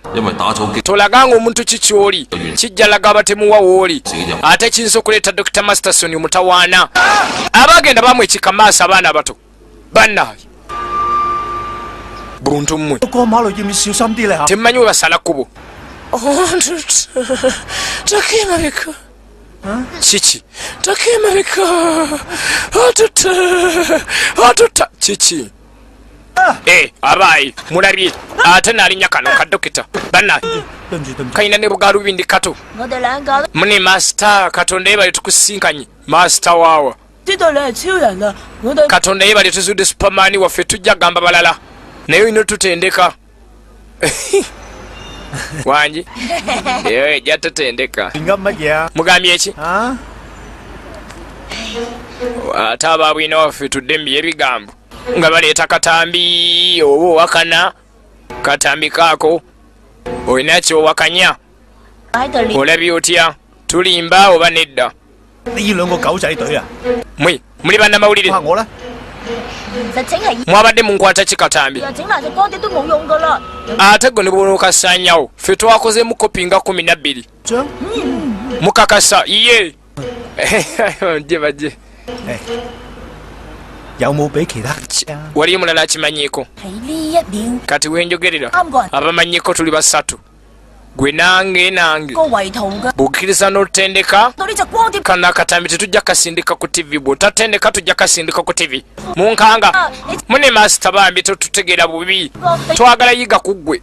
Tolaganga omuntu kikyoli kijja laga abatemuwa wooli. Ate kiyinza okuleeta Dr. Masterson omutawaana. Abagenda bamu ekika maaso abaana abato. Bannaye buntu mmwe temmanyi we basala kkubo. Takemabeka. Kiki? Takemabeka. Atuta. Kiki? Abaayi mulabye ate naalinya kano ka dokita. Bannaye kayina ne bugalubindi kato. Mune master Katonda yebale tukusinkanye. Master waawa. Katonda yebale tuzudde Superman waffe tujja gamba balala. Naye ino tutendeka. Wanji? Ejja tutendeka. Mugambye eki? Ate abaabwina waffe tudde mbi ebigambo. Nga baleeta katambi oba owakana. Katambi kaako. Olina kyowakanya. Olabye otya? Tulimba oba nedda? Mwe, muli bannamawulire? Mwabadde munkwata ki katambi? Ate gwe ne bw'ono okasaanyawo ffe twakozeemu kopi nga 12. Mukakasa ye. Gye bajje. Waliyo mulala akimanyiiko? Kati wenjogerera abamanyiko tuli basatu. Gwe nange bukkiriza n'otendeka kana akatambi tetujja kasindika ku TV. Bw'otatendeka tujja kasindika ku TV. Munkanga mune master bambi totutegeera bubi. Twagala yiga ku ggwe.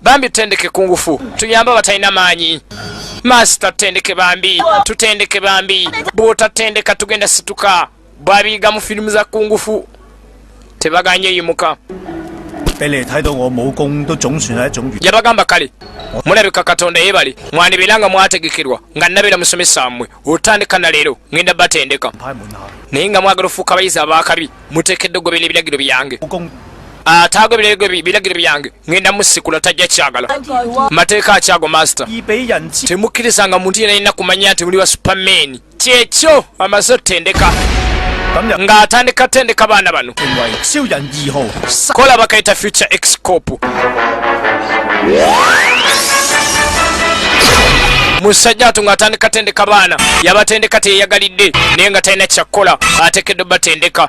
Bambi tutendeke kungufu tuyamba batalina maanyi. Master tutendeke bambi. Tutendeke bambi. Bw'otatendeka tugenda situka. Bwabiyiga mu firimu za kungufu tebaganye yimuka. Yabagamba kale mulabika Katonda yebale mwandibiranga mwategekerwa nga nabera musomesa mmwe otandika na leero ngenda batendeka naye nga mwagala ofuuka abayizi abakabi muteekedde ogobera ebiragiro byange ate agobera ebiragiro byange ngenda musikula tajja kyagala mateeka akyago master temukkirizanga muntu yenna yenna kumanya nti muli wa Superman kyekyo amaze otendeka nga atandika tendeka baana bano kola bakayita future eX-Qops. Musajja atu nga atandika tendeka baana yabatendeka teyeyagalidde naye nga talina kyakkola ateekedde batendeka.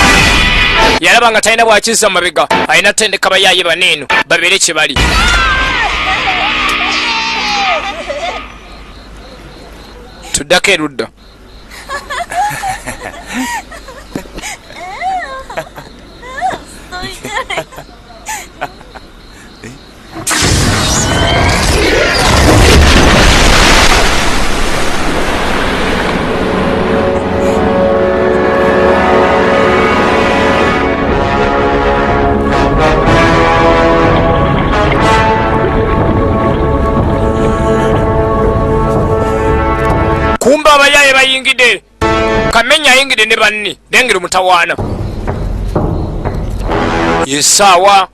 Yalaba nga talina bwakizza mabega alina tendeka bayaaye baneeno babeere kye bali. Tuddako erudda. Kumba abayaye bayingidde. Kamenya ayingidde ne banni dengere mutawaana. Yesaawa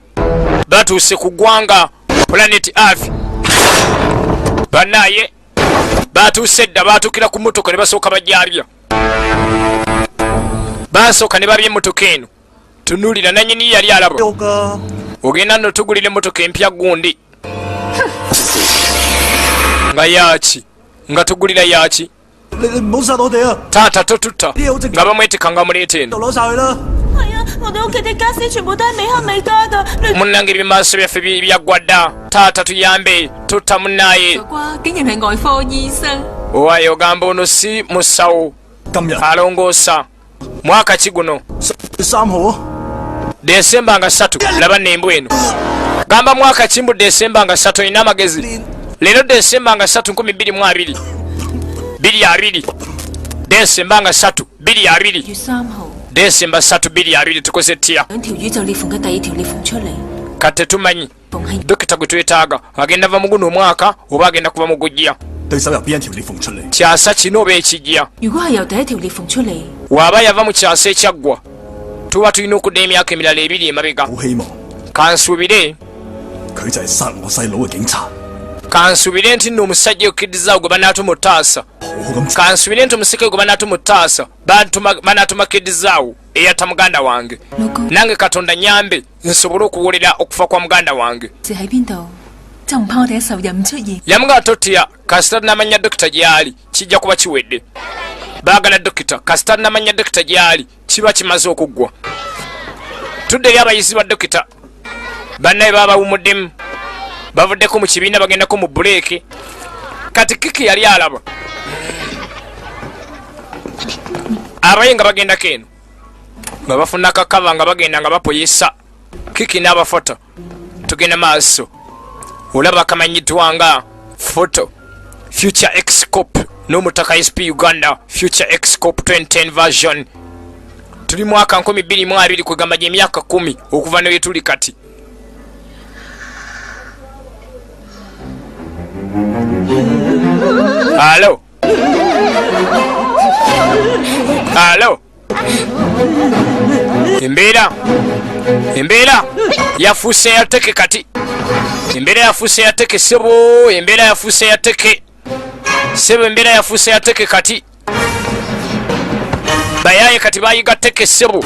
batuuse ku ggwanga planet Earth. Bannaye batuuse dda baatukira ku mmotoka ne basooka bajalya. Basooka ne babya emmotoka eno. Tunuulira nannyini yali alaba. Ogenda nno tugulira emmotoka empya gundi. Nga yaaki? Nga tugulira yaaki? Taata totutta nga bamwetika nga muleeta eno. Munnange ebimaaso byaffe byaggwa dda. Taata tuyambe tutta munnaye. Owaye ogamba ono si musawo alongoosa. Mwaka ki guno? Desemba nga 3. Laba nembwa eno. Gamba mwaka ki mbu Desemba nga 3 olina amagezi. Leero Desemba nga 3 2022. 22. Desemba nga 3 22. Desemba 3 22 tukoze tya. Kate tumanyi dokita gwe twetaaga agenda va muguno omwaka oba agenda kuva mu gujja. Kyasa kino oba ekijja. Waaba yava mu kyasa ekyaggwa tuba tulina okudda emyaka emirala 2 emabega. Kansuubire kansubire nti nno omusajja okkiddizaawo gwe banatumutaasa kansubire nti omusika gwe banatumutaasa banatuma kiddizaawo eyata muganda wange nange katonda nyambe nsobole okuwolera okufa kwa muganda wange yamugaa totya kasita namanya dokita gyali kijja kuba kiwedde baagala dokita kasita namanya dokita gyali kiba kimaze okuggwa tudde eri abayizi ba dokita bannaye babawumuddemu bavuddeko mu kibiina bagendako mu buleeke kati kiki yali alaba abaye nga bagendako eno nga bafuna kakava nga bagenda nga bapoyesa kiki n'abafota tugenda maaso olaba kamanyiddwa nga foto future eX-Qop n'omutaka SP Uganda future eX-Qop 2010 version tuli mwaka 2022 kwegamba gye emyaka 10 okuva ne wetuli kati. Alo alo embeera yafuuse yateke kati embeera yafuuse yateke sebo embeera yafuuse yateke sebo embeera yafuuse yateke kati bayaye kati bayiga teke sebo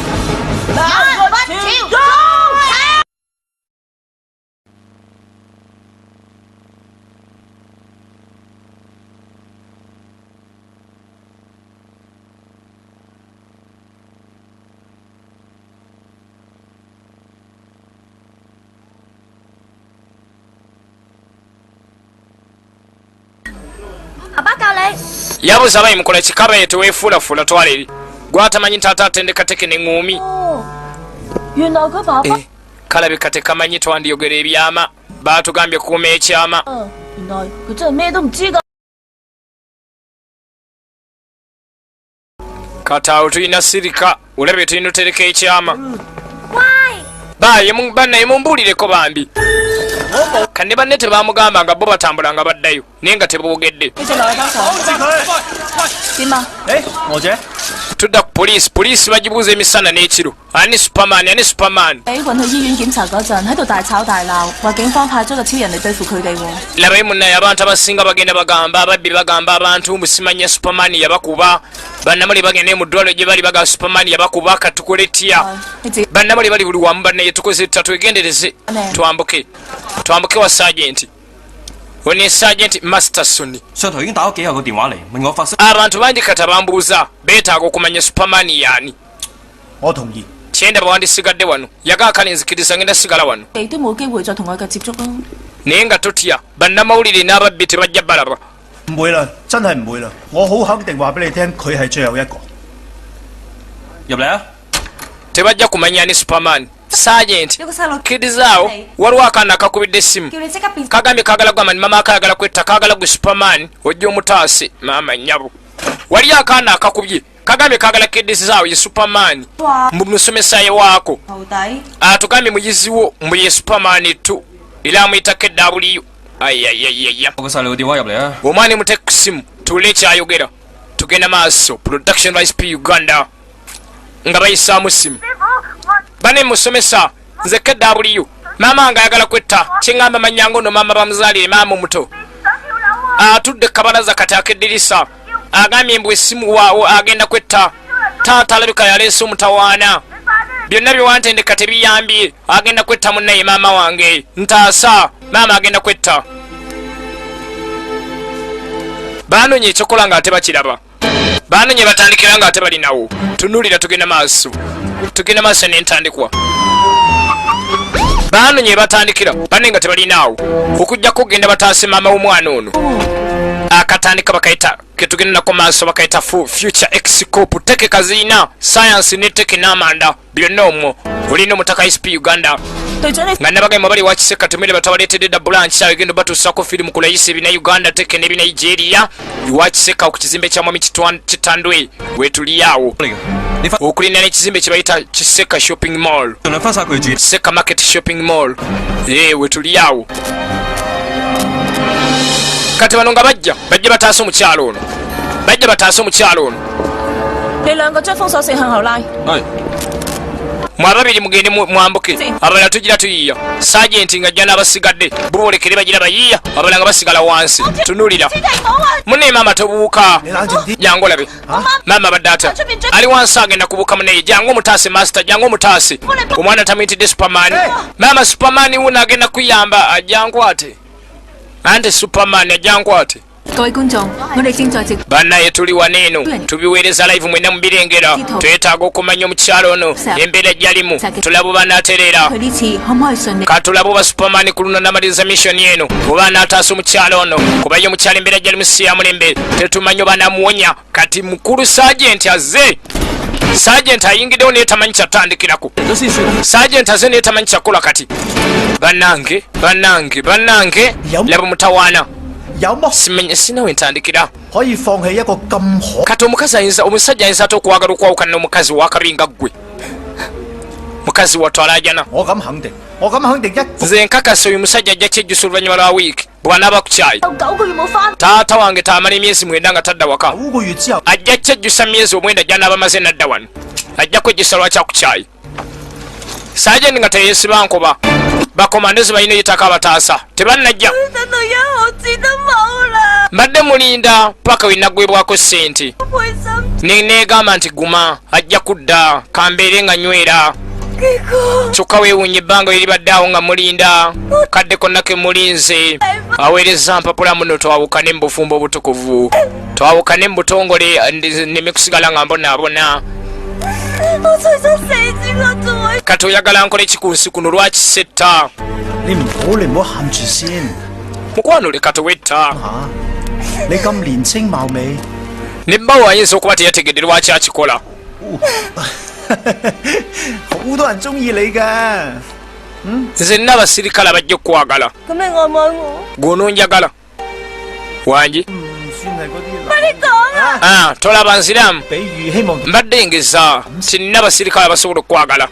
yabuza abayi mukola kikaba ye teweefuulafula twala eri gwatamanyi taata atendeka teke ne ŋŋuumi kalabika tekamanyi twandiyogera ebyama baatugambye kuuma ekyama kataawo tulina sirika olabye tulina otereka ekyama bannaye mumbuulireko bambi kanne banne tebamugamba nga bo batambula nga baddayo naye nga teboogedde tudda ku poliisi bagibuuza emisana n'ekiro ani superman labayo munnaye abantu abasinga bagenda bagamba ababbi bagamba abantu musimanya superman yabakuba bannamuli bagenda mu ddwaliro gye bali baga superman yabakuba katukole tya bannamuli bali buli wamu bannaye tukoze twegendereze twambuke wa sergeant one sergeant Masterson abantu bangi kata bambuuza beetaaga okumanya superman yaani kyenda bawandisigadde wano yagaa kale nzikiriza ngenda sigala wano naye nga totya bannamawulire n'ababbi tebajja balaba tebajja kumanya ni superman Sergeant kidizaawo waliwo akaana akakubidde essimu kagambye kaagala gwamani mama akayagala kwetta kaagala gwe superman ojja omutaase maama nnyabo waliyo akaana akakubye kagambye kaagala kidizaawo ye superman musomesa waako atugambye muyiziwo mbu ye superman tu era amuyita KW ayayayaya omwana muteeke ku ssimu tuwulire ekyayogera tugenda maaso production by SP Uganda nga bayisaamu ssimu bane musomesa nze KW maama nga ayagala kwetta kyeŋŋamba manyango no maama bamuzaalire maama omuto atudde kabalaza kati akeddirisa agambye mbu essimu waawo agenda kwetta taata alabika yaleese omutawaana byonna byewantendeka tebiyambye agenda kwetta munnaye maama wange ntaasa maama agenda kwetta baanonye ekyokola nga ate bakiraba baanonye batandikira nga ate balinawo tunuulira tugenda maaso n'entandikwa baanonye batandikira banne nga tebalinaawo okujjako okugenda bataase maama w'omwana ono akatandika bakayita ketugenda nako maaso bakayita future eX-Qop teke kaziina science ne teke n'amanda byonna omwo olina omutaka SP Uganda nga nabagamba bali wakiseka tumere batawaleetedde dda branch awo egenda batuusako firimu kulayisa ebina Uganda teke ne Nigeria wakiseka ku kizimbe kya mwami kitandwe wetuli awo okulina n'ekizimbe kye bayita kiseka shopping mall seka market shopping mall wetuli awo kati bano nga bajja bataase omukyalo ono mwababiri mugende mwambuke abalala tugira tuyiya sajenti nga jana abasigadde bubolekere bagira bayiya abalala nga basigala wansi tunulira mune mama tobuuka jangu labe mama badata ali wansi agenda kubuuka muneyi jangu omutaase master jangu omutaase omwana tamitidde superman mama superman wuno agenda kuyamba ajangu ate ante superman ajangu ate 各位觀眾，我哋正在直 bannaye tuli waneeno tubiweereza live mwena mubirengera twetaaga okumanya omukyalo ono embeera gyalimu tulabe oba anaatereera 佢呢次可唔可以順利？ katulabe oba superman ku luno namaliriza mission eno oba anaataasa omukyalo ono kuba ye omukyalo embeera gyalimu si ya mulembe tetumanyi oba namuwonya kati mukulu sajenti azze sajenti ayingiddewo naye tamanyi kyatandikirako sajenti azze naye tamanyi kyakola kati bannange laba mutawaana 有乜 simenye sinawe ntandikira 可以放棄一個咁可 kati omusajja ayinza ate okwagala okwawukana n'omukazi wakabi nga ggwe mukazi watwala ajana 我咁肯定，我咁肯定一 nze nkakasa oyo musajja ajja kyejjusa oluvannyuma lwa wiiki bw'anaaba ku kyayi 有9個月冇翻， taata wange taamala emyezi 9 nga tadda waka 9個月之後， ajja kyejjusa myezi 9 gy'anaaba maze nadda wano ajja kwejjusa lwakya ku kyayi sajenti nga teyeesiba nkoba bakomandezi balina eyitaka abataasa tebannajja 等到1毫子都冇啦， mbadde mulinda paka wenaggwebwako ssente 背心 neegamba nti guma ajja kudda kambeere nga nywera 結果 kyokka weewuunye ebbanga lye libadde awo nga mulinda kadde konna ke mulinze aweereza mpapula muno twawukane mu bufumbo obutukuvu twawukane mu butongole nneme kusigala nga mbonaabona 我最想死之我仲會 kati oyagala nkole ekikunsi kuno lwakisetta 你唔好喊住先 mukwano leka towetta 嚇。你咁年青貌美， ne bbawo ayinza okuba teyategedde lwaki akikola 好多人中意你㗎。 nze nina abasirikale abajja okukwagala 咁你愛唔愛我？ gw'onoonjagala wangi 唔算係嗰啲。 快啲講啊！ tolaba nziramu 比喻希望 mbadde ngeza nti nina abasirikale abasobola okukwagala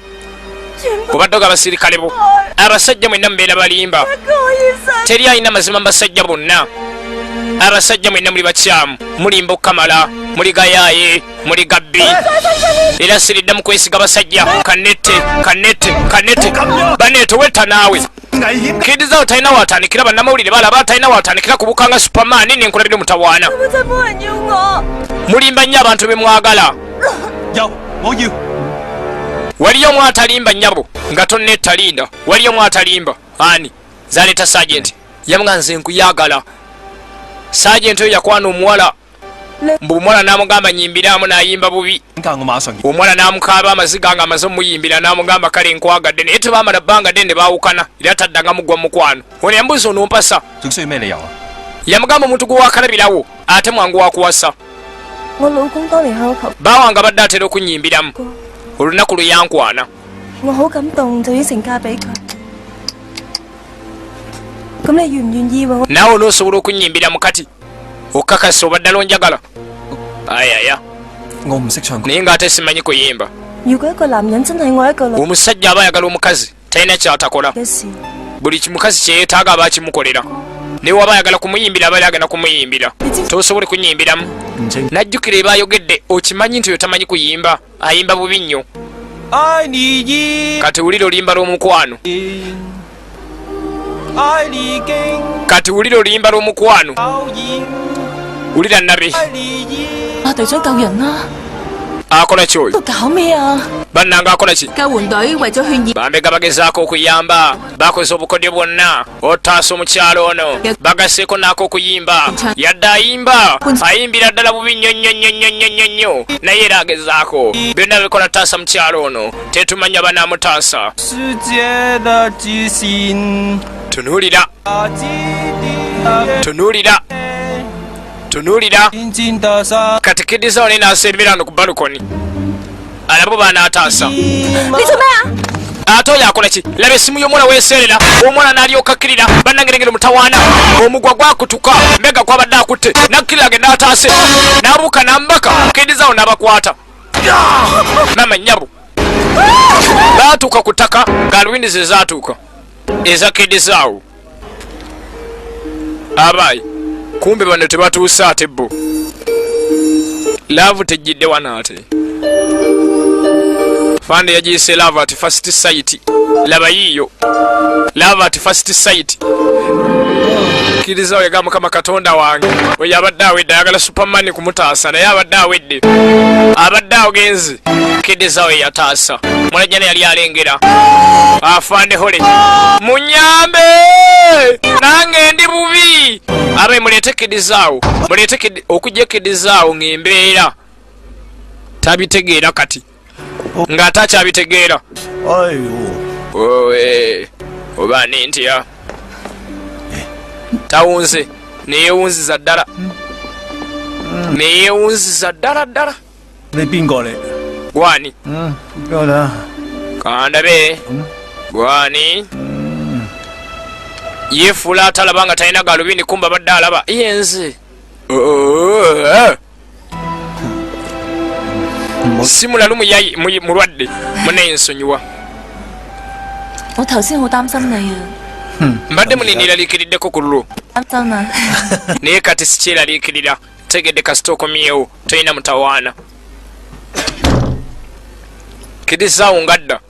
全部 kubadde abasirikale bo abasajja mwenna mubeera balimba 可以晒。 teri alina mazima mu basajja bonna abasajja mwenna muli bakyamu mulimba okukamala muli gayaaye muli gabbi era siriddamu kwesiga basajja kanette baneeto wetta naawe 危險。 kidizaawo talina watandikira bannamawulire balaba talina watandikira kubukanga superman nenkulabire mutawaana 根本就冇人要我。 mulimba nnyo abantu be mwagala 有，我要。 waliyo mwatalimba nnyabo nga tonnetalinda waliyo mwatalimba ani zaleeta sajenti yamuga nze nkuyagala sajenti oyo yakwana omuwala mbu omuwala n'amugamba nyimbiramu n'ayimba bubi 點解我馬上？ omuwala n'amukaaba amaziga nga amaze omuyimbira n'amugamba kale nkwagadde naye tebaamala bbanga ddende baawukana era taddangamu gwa mukwano ono embuzi onompasa 仲需要咩理由啊？ yamugamba omuntu gwe wakalabirawo ate mwangu wakuwasa 我老公當年向我求， baawanga badde atera okunyimbiramu olunaku lwe yankwana 我好感動，就應承嫁俾佢。咁你願唔願意喎？ naawe onoosobola okunyimbiramu kati okakasa oba ddala onjagala ayaya 我唔識唱歌。 naye ng'ate simanyi kuyimba 如果一個男人真係愛一個女 omusajja aba ayagala omukazi talina kyatakola 嘅事， buli kimukazi kyeyeetaaga aba akimukolera naye waba ayagala kumuyimbira aba ayagala kumuyimbira tosobole kunyimbiramu 唔清。 najjukira ebaayogedde okimanyi nti oyo tamanyi kuyimba ayimba bubi nnyo 愛你依 kati wulira oluyimba lw'omukwano 愛你經 kati wulira oluyimba lw'omukwano 考驗， wulira nabe 愛你依。 啊，隊長救人啦！ akola ki oyo 都搞咩啊？ bannanga akola ki 救援隊為咗勸喻 bambega bagezaako okuyamba bakoze obukodyo bwonna otaasa omukyalo ono bagaseeko naako okuyimba yadde ayimba ayimbira ddala bubi nnyo naye era agezaako byonna bikola taasa mukyalo ono tetumanya banaamutaasa 世界的巨星， tunuulira 大基地， tunuulira tunuulira 静静的沙。 kati kidizawo ne naasembera ano ku balukoni alabo banaataasa 你做咩啊？ ate oyo akola ki laba essimu y'omwana weeserera omwana n'alyoka akkirira bannangerengere mutawaana omugwa gwakutuka mbega kwabadde akutte nakkirira agenda ataase n'abuuka n'ambaka kidizawo n'abakwata mama nnyabo baatuuka ku ttaka ng'aluwindi ze zaatuuka eza kidizawo abaayi kumbe bano tebatuuse ate bo laavu tejjidde wano ate fande yagiyise love at first sight. Laba yiyo love at first sight. Kiriza we gamba kama katonda wange oyo abadde awedde ayagala superman kumutaasa naye abadde awedde abadde agenzi kiriza we yataasa mulajjana yali alengera afande hole munyambe nange ndi bubi abe mulete kidizaawo mulete okujja kidizaawo ng'embeera tabitegeera kati ng'ate akyabitegeera owe oba nintya tawunze neyewunziza ddala neyewunziza ddala ddala. Ni邊個嚟？ gwani 夠啦。 kandabe gwani yefuula atalaba nga talina galubindi kumba badde alaba yenze simulalu mulwadde munayensonyiwa 我頭先好擔心你啊， mbadde muniniraliikiriddeko ku lulwo 真啊！ naye kati sikyeraliikirira tegedde kasita okomyewo tolina mutawaana kidisaawo ngadda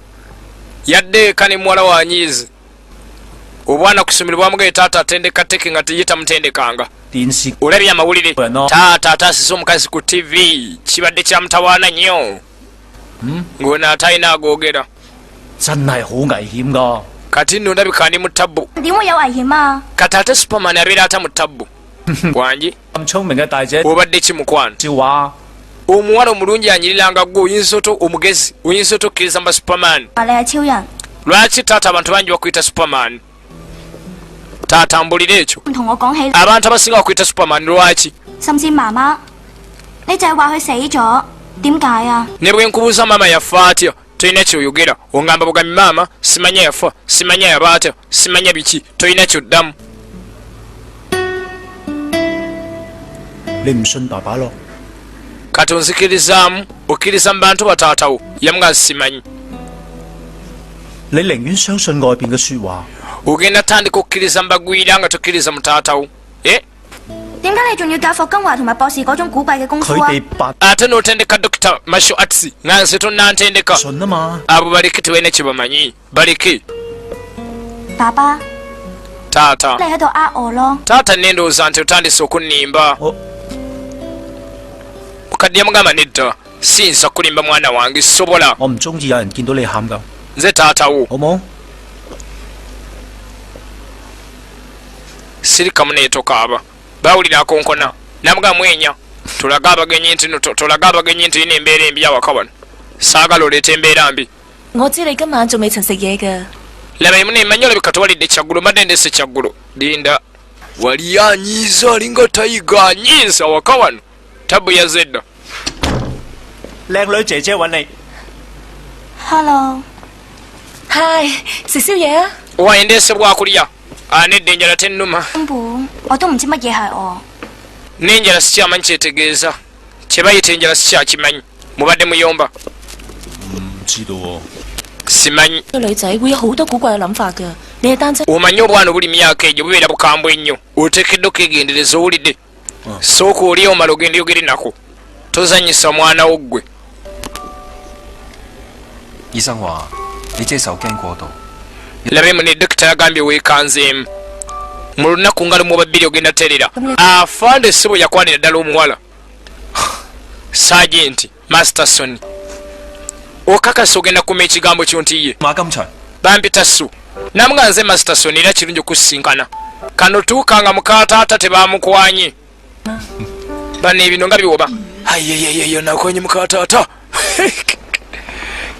yadde eka ne muwala wanyiizi obwana kusomero bwamugaye taata atendeka teke nga teyitamutendekanga olabye amawulire taata ataasise omukazi ku tv kibadde kya mutawaana nnyo ng'ono atalina agoogera 真係好危險㗎。 kati nno ndabika ndi mu ttabbu 點會有危險啊？ kati ate superman abeera ata mu ttabbu wangi 咁聰明嘅大姐 obadde ki mukwano 笑話， omuwala omulungi anyiriranga gwe oyinza omugezi oyinza otokkiriza mba superman 話你係超人， lwaki taata abantu bangi bakuyita superman taata mbulira ekyo 唔同我講起， abantu abasinga bakuyita superman lwaki 甚至媽媽，你就係話佢死咗，點解啊？ ne bwe nkubuuza maama yafa atya tolina kyoyogera ongamba bugambi maama simanya yafa simanya yaba atya simanya biki tolina kyoddamu 你唔信爸爸咯？ kati onzikirizaamu okkiriza mu bantu bataatawo yamuga simanyi 你寧願相信外邊嘅説話。 ogenda tandika okkiriza mu bagwira nga tokkiriza mu taatawo 點解你仲要教霍金華同埋博士嗰種古怪嘅功夫 佢 啊？ 哋白 ate n'otendeka dokita martial arts nga nze tonnantendeka 信啊嘛。 abo baleke tebalina kye bamanyi baleke 爸爸， taata 你喺度呃我咯。 taata nendowooza nti otandise okunnimba mukadde yamugamba nedda siyinza kulimba mwana wange sobola 我唔中意有人見到你喊㗎， nze taatawo 好冇？ sirikamu neetokaaba bawulira akonkona namugamba mwenya tolaga abagenyi nti ina embeera embi awaka wano saagala oleeta embeera mbi 我知你今晚仲未曾食嘢㗎。 laba emu nemanyi olabika towalidde kyaggulo mbadde ndese kyaggulo linda wali anyiiza alinga tayiga anyiiza waka wano tabu yazedda 靚女姐姐揾你。 Hello， 嗨，食宵夜啊！ owaye ndeese bwakulya nedda enjala tennuma 根本我都唔知乜嘢係我。 n'enjala sikyamanyi kyetegeeza kye bayita enjala sikyakimanyi mubadde muyomba 唔知道喎。 simanyi 個女仔會有好多古怪嘅諗法㗎。你係單親， omanyi obwana obuli myaka egyo bubeera bukambwe ennyo oteekeddwa okwegendereza owulidde sooka oli omala ogenda yogere nako tozanyisa mwana wo ggwe 醫生話你隻受驚過度， labemu ne dokita yagambye weekanzeemu mu lunaku nga lumu oba bbiri ogenda terera afande ssebo yakwanira ddala omuwala sajenti masterson okakasa ogenda kuma ekigambo kyo nti ye 馬金祥 bampita su namuga nze masterson era kirungi okusinkana kano tuukanga mukataata tebamukwanye bano ebino nga biwoba ayeyeyeyo nakwanye mukataata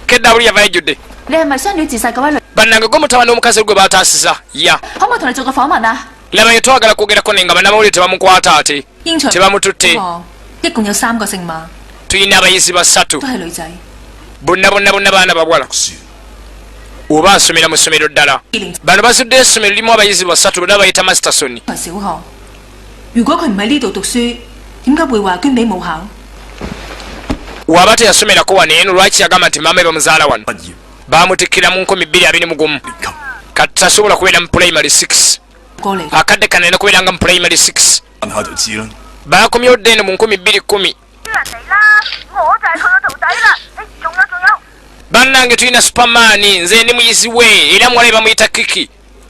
kedda buli yava ejjudde 你係咪雙料自殺嗰位女？ bannange gwe mutabani w'omukazi gwe baataasiza ya 可唔可以同你做個訪問啊？ laba ye twagala kwogerako naye nga bannamawulire tebamukwata ate 應場 tebamututte 一共有3個姓馬， tulina abayizi basatu 都係女仔。 bonna baana babwala oba asomera mu ssomero ddala bano bazudde essomero lirimu abayizi basatu bonna bayita masterson 係小學。如果佢唔喺呢度讀書，點解會話捐俾母校？ waba teyasomerako wano eno lwaki yagamba nti maama bamuzaala wano bamutikkira mu 2021 kati tasobola kubeera mu primary 6 過嚟 akadde kanalina kubeeranga mu primary 6 問下就知啦。 bakomyewo dde eno mu 2010 人嚟啦！我就係佢個徒弟啦！仲有， bannange tulina superman nze ndi muyizi we era muwala bamuyita kiki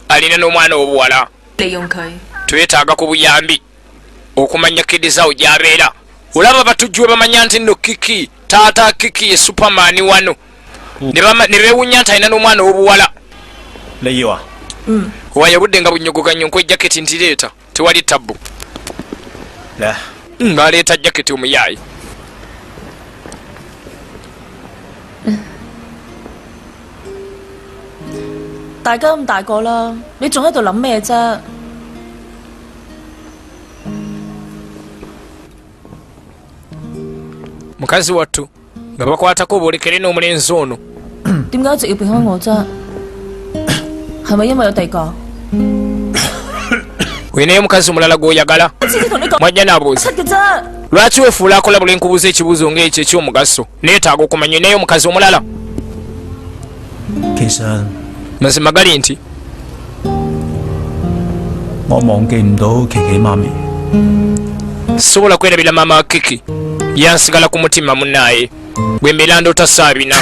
alina n'omwana obuwala 利用佢。 twetaaga ku buyambi okumanya kidizaawo gy'abeera olaba batujjuwe bamanya nti nno kiki taata kiki ye superman wano ne beewunya nti alina n'omwana obuwala 你要啊？ wayabudde nga bunyogoganya nkwe jaketi ntireeta tewali tabbu 嚟啊！ ng'aleeta jaketi omuyaayi 大家咁大個啦，你仲喺度諗咩啫？ mukazi wattu nga bakwatako obuolekere n'omulenzi ono 點解一直要避開我啫？係咪因為有第二個？ olinayo mukazi omulala gw'oyagala 次次同你講 mwajja n'abuuza 出嘅啫。 lwaki weefuula akola buli nkubuuza ekibuuzo ng'ekyo eky'omugaso neetaaga okumanya olinayo omukazi omulala 其實 mazima gali nti 我忘記唔到琪琪媽咪。 sobola kwerabira maama wa kiki yansigala ku mutima munnaaye gwe mbeera ndoota saabina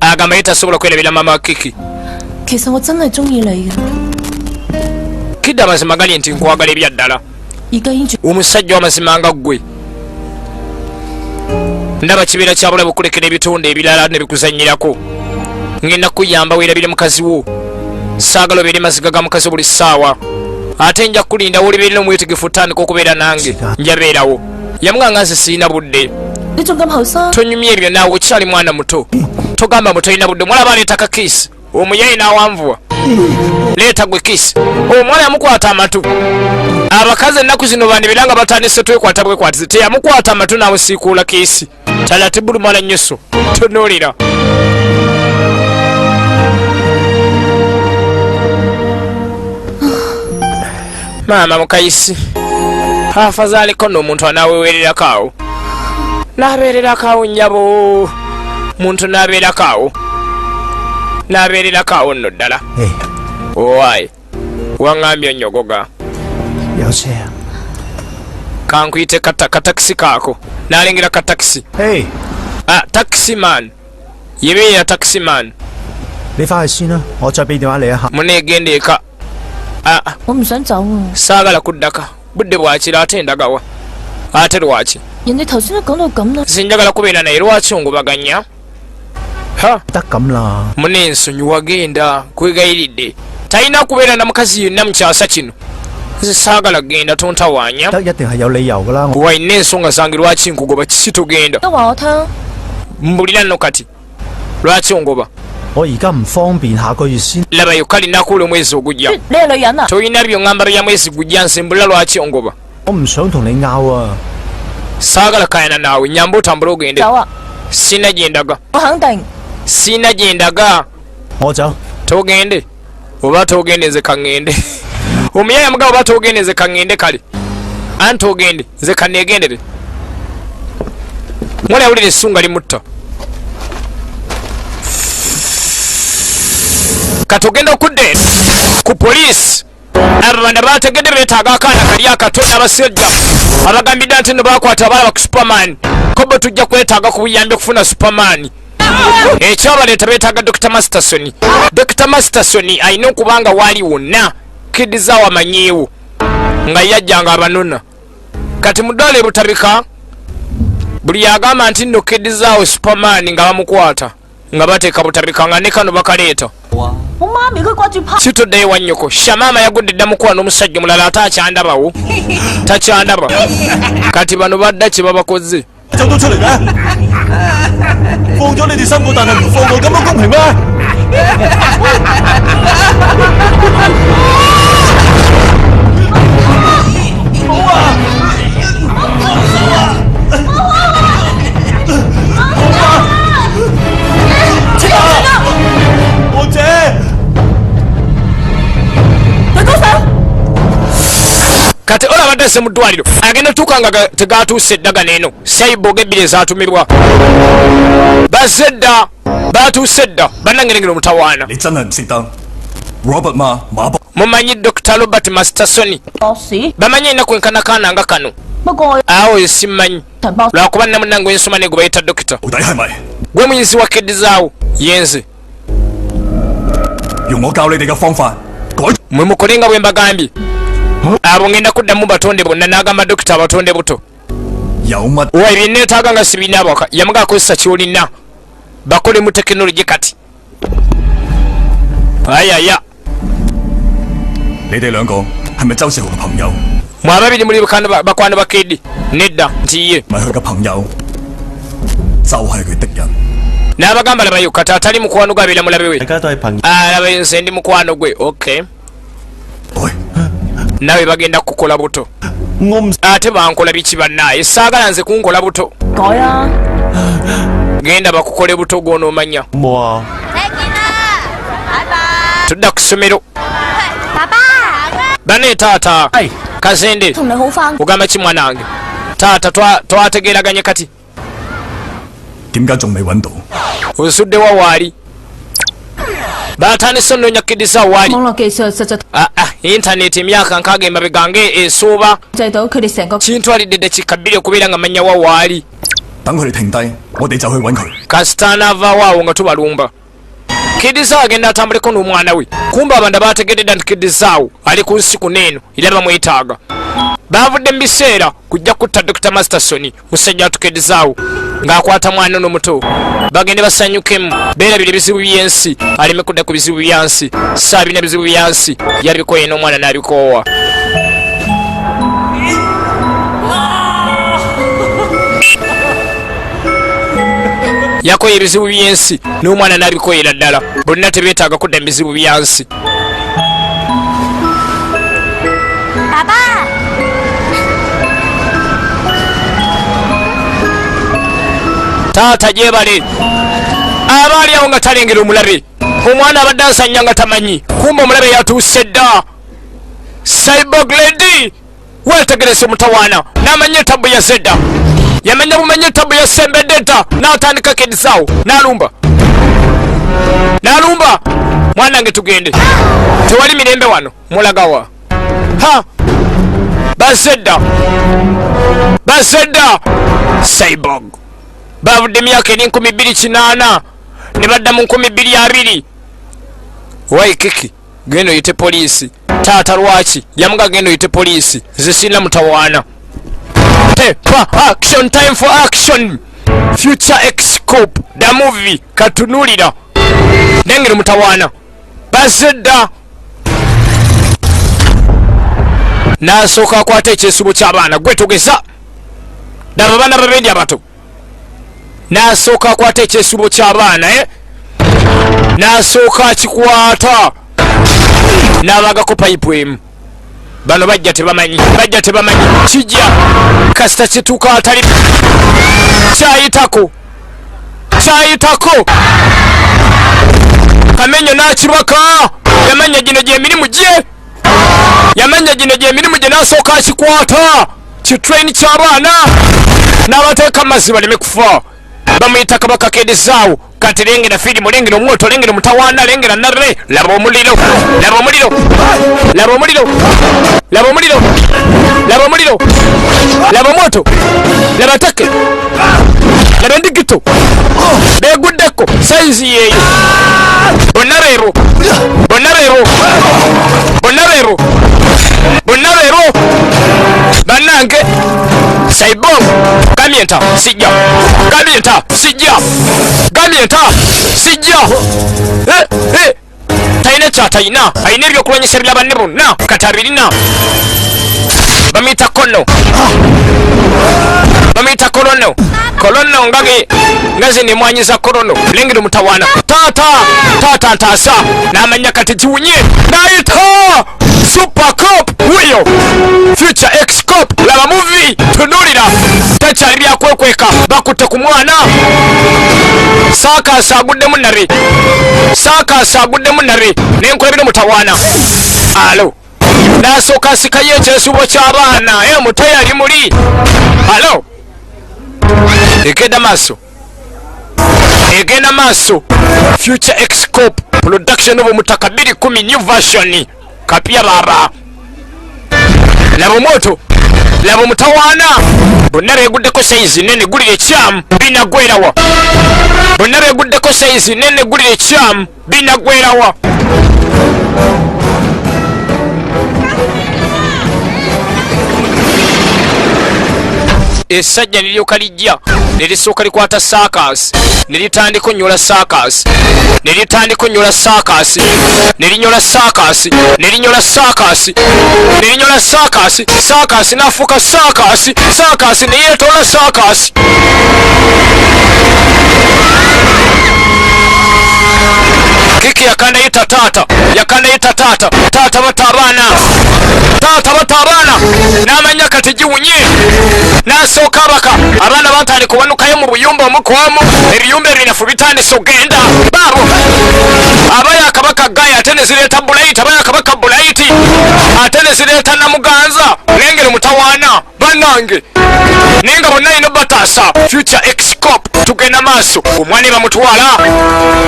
agamba ye tasobola kwerabira maama wa kiki 其實我真係中意你嘅， kidda amazima gali nti nkwagala ebya ddala 而家已經 omusajja w'amazima nga ggwe ndaba kibeera kyabulabe okulekera ebitonde ebirala ne bikuzannyirako ngenda kuyamba weerabire mukazi wo saagala obeere maziga ga mukazi buli ssaawa ate nja kulinda wolibeerera omwetegefu otandika okubeera nange njabeerawo yamuganga nze sirina budde 你仲咁後生， tonyumya ebyo naawe okyali mwana muto togamba mbu tolina budde omwala baleeta kakiisi omuyayi n'awanvuwa leeta gwe kiisi omwana yamukwata amatu abakazi ennaku zino bandibera nga batandise twekwata bwekwatizi teyamukwata amatu naawe siikuula kiisi tala tibulumala nnyoso tonoolera maama mukayisi afazaaleko n'omuntu anaaweweererako awo n'abeererako awo nnyabo muntu n'abeerako awo n'abeererako awo nno ddala owaayi waŋŋambye onnyogoga 有車啊！ kankuyite katakisi kaako n'alengera katakisi 嘿， takisi man yebeera takisi man 你翻去先啦，我再俾電話你一下。 muneegenda eka 我唔想走啊！ saagala kuddaka budde bwakira ate ndagawa ate lwaki 人哋頭先都講到咁啦， sinjagala kubeera naye lwaki ongubaganya ha 得咁啦， munensonyi wagenda kwegayiridde talina kubeera na mukazi yenna mu kyasa kino nze saagala genda tontawaanya 得一定係有理由噶啦。我 wayina ensonga zange lwaki nkugoba kiki togenda 都話我聽。 mbulira nno kati lwaki ongoba 我而家唔方便，下個月先。 laba yokka linakuula omwezi ogujja 你係女人啊？ tolina byoŋŋamba bya mwezi gujja nse mbulira lwaki ongoba 我唔想同你拗啊！ saagala kayana naawe nyamba otambule ogende 走啊！ sina gyendaga 我肯定。 sina gyendaga 我走。 togende oba togende nze kaŋŋende omuyaya mugabo oba togende nze kaŋŋende kale anti ogende nze kaneegendere mwala yawulira essunga limutta katogenda okudda eno ku poliisi ababanda bategedde beetaaga akaana kali akato n'abasajja abagambidde nti no bakwata abalaba ku superman kobo tujja kwetaaga ku buyambi okufuna superman ekyabaleeta beetaaga dr masterson dr masterson alina okubanga waali wonna kidizaawo amanyiiwo nga yajjanga abanona kati muddala ebutabika buli yagamba nti nno kidizaawo superman nga bamukwata nga bateeka butabika nga ne kano bakaleeta 我媽咪佢掛住拍。 kitoddeyo wa nnyoko shamaama yagudde dda mukuba n'omusajja omulala ate akyandabawo takyandaba kati bano badda kye babakoze 走到出嚟嘅，放咗你哋3個，但係唔放我，咁樣公平咩？ 我姐， 女高手， kati olabadde se mu ddwaliro agenda tuuka nga tegatuuse eddagano eno saiboga ebbiri ezatumirwa bazze dda batuuse dda bannangerengera omutawaana 你真係唔識得 Robert 嘛馬博 mumanyi dr robert masterson 博士， bamanyi ennaku enkanakaana nga kano awo simanyi lwakuba namunange ensoma ne gwe bayita dokita 到底係咪？ gwe muyizi wa kedizaawo yenze 用我教你哋嘅方法改。 mwe mukole nga bwe mbagambye abo ngenda kuddamu batonde bonna n'agamba dokita abatonde buto 有乜？ owa ebyenneetaaga nga sibiina abaka yamuga akozesa kyolina bakole mu tekinologi kati ayaya 你哋兩個係咪周世豪嘅朋友？ mwe ababiri muli bakwano ba kedi nedda nti ye 咪佢嘅朋友，就係佢敵人。 n'abagamba labayo kati atali mukwano gwe abeera mulabe we 大家都係朋友。 alaba nze ndi mukwano gwe okay 喂， nawe bagenda kukola buto 我唔 ate bankola biki bannaaye saagala nze kunkola buto 改啊！ genda bakukole buto gw'onoomanya 冇啊。 tudda ku ssomero 爸爸， bane taata Hey. kazende 同你好翻。 ogamba ki mwana wange taata twategeeraganye kati 點解仲未揾到？ osuddewa waali batandise onoonya kidisa waali 網絡技術實在 intaneti emyaka nkaaga emabega esooba 制到佢哋成個 kintwalidde dakika bbiri okubeera nga manyawa waali 等佢哋停低，我哋就去揾佢。 kasitaana avaawo awo nga tubalumba kidisaawo agenda atambuleko n'omwana we kumba abanda bategeredda nti kidisaawo ali ku nsi kuneeno era bamwetaaga baavudde mu biseera kujja kutta dr masterson musajja watu kidisaawo ng'akwata mwana ono muto bagende basanyukemu beerabira ebizibu by'ensi aleme kudda ku bizibu byansi saabina bizibu byansi yabikoye n'omwana n'abikoowa yakoye ebizibu by'ensi n'omwana n'abikoyera ddala bonna tebeetaaga kudda mu bizibu byansi 爸爸， taata gyebale abaali awo nga talengera omulabe omwana abadde ansanya nga tamanyi kumba omulabe yatuuse dda cybergledi wetegerese omutawaana n'amanya etabu ya zedda yamanya bumanya etabu ya sembedde dda n'atandika kedisaawo n'alumba mwana nge tugende tewali mirembe wano mulagawa ha bazedda cyborg bavudde emyaka eri 208 ne badda mu 220 waikiki genda oyite poliisi taata lwaki yamuga genda oyite poliisi nze sirina mutawaana action time for action future eX-Qops the movie katunulira nengeri mutawaana bazedda n'asooka akwata ekyesubo ky'abaana gwe togeza daba abaana babendi abato n'asooka akwata ekyesubo ky'abaana n'asooka akikwata n'abagako payipu emu bano bajja tebamanyi kijja kasita kituuka atali kyayitako kamenyo n'akibaka yamanya gino gy'emirimu gye n'asooka akikwata kitraini ky'abaana n'abateeka mazzi baleme kufa bamuyita kabaka kedisaawo kati lengera firimu lengera omwoto lengera omutawaana lengera narre laba omuliro laba omwoto laba take laba endigito beguddeko sayizi yeeyo bonna beero bannange cyborg gambye nta sijja talina kyatayina alina ebyokulwanyisa bya banne bonna kati abirina bamuyita kolono nga ze nemwanyiza kolono lengera omutawaana taata ntaasa n'amanya kati giwunye n'ayita super cop wuyo future eX-Qops laba movie tunulira takyali byakwekweka bakutte ku mwana saakaasa aguddemu nare nenkolabira mutawaana alo n'asooka asikayo ekyesubo ky'abaana muto yali muli alo egenda maaso future eX-Qops production of omutaka 210 new version kapya baba laba omwoto laba omutawaana bonna beeguddeko sayizi nene gulira ekyamu binagwerawa bonna beeguddeko sayizi nene gulira ekyamu binagwerawa essajja niryoka lijja nerisooka likwata saakasi neritandika onyola saakasi neritandika onyola saakasi nerinyola saakasi nerinyola saakasi nerinyola saakasi saakasi nafuuka saakasi saakasi neyeetoola saakasi kiki yakandayita taata yakandayita taata taata bata abaana taata bata abaana n'amanya kati giwunye n'asooka abaka abaana batandika kubanukayo mu buyumba omukwamu ebiyumba ebinafu bitandise ogenda baabo abaya akabaka gaya ate ne zireeta bulayiti abaya akabaka bulayiti ate ne zireeta namuganza olengere mutawaana bannange naye nga bonna ino bataasa future eX-Qop tugenda maaso omwana bamutwala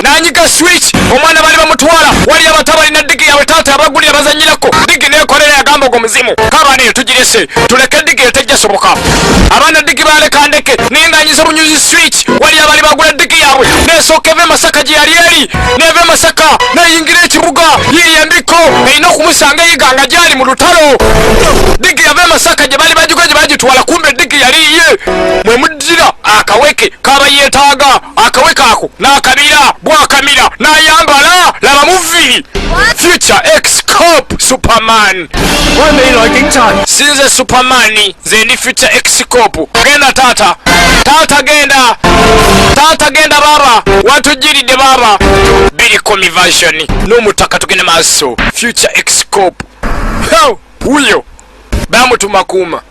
nanyiga switch omwana bali bamutwala wali abato balina digi yawe taata abagulira bazanyirako digi nekolera yagamba ogwo muzimu kabaana eyo tugirese tuleke digi etejjasoboka abaana digi baleka ndeke naye nga anyiza bunyuzi switch wali abali bagula digi yawe nesooka eve masaka gye yali eri neve masaka neyingira ekibuga yiyembiko erina okumusanga eyiganga gyali mu lutalo digi yave masaka gye bali bagikola gye bagitwala kumbe digi yali ye mwe muddira akaweke kaba yeetaaga akaweke ako n'akabira bwakamira n'ayambala laba muvi future eX-Qop superman sinze superman nze ndi future eX-Qop genda taata taata genda taata genda baba watujiridde baba birikomi version n'omutaka tugende maaso future eX-Qop huyo bamutuma kuuma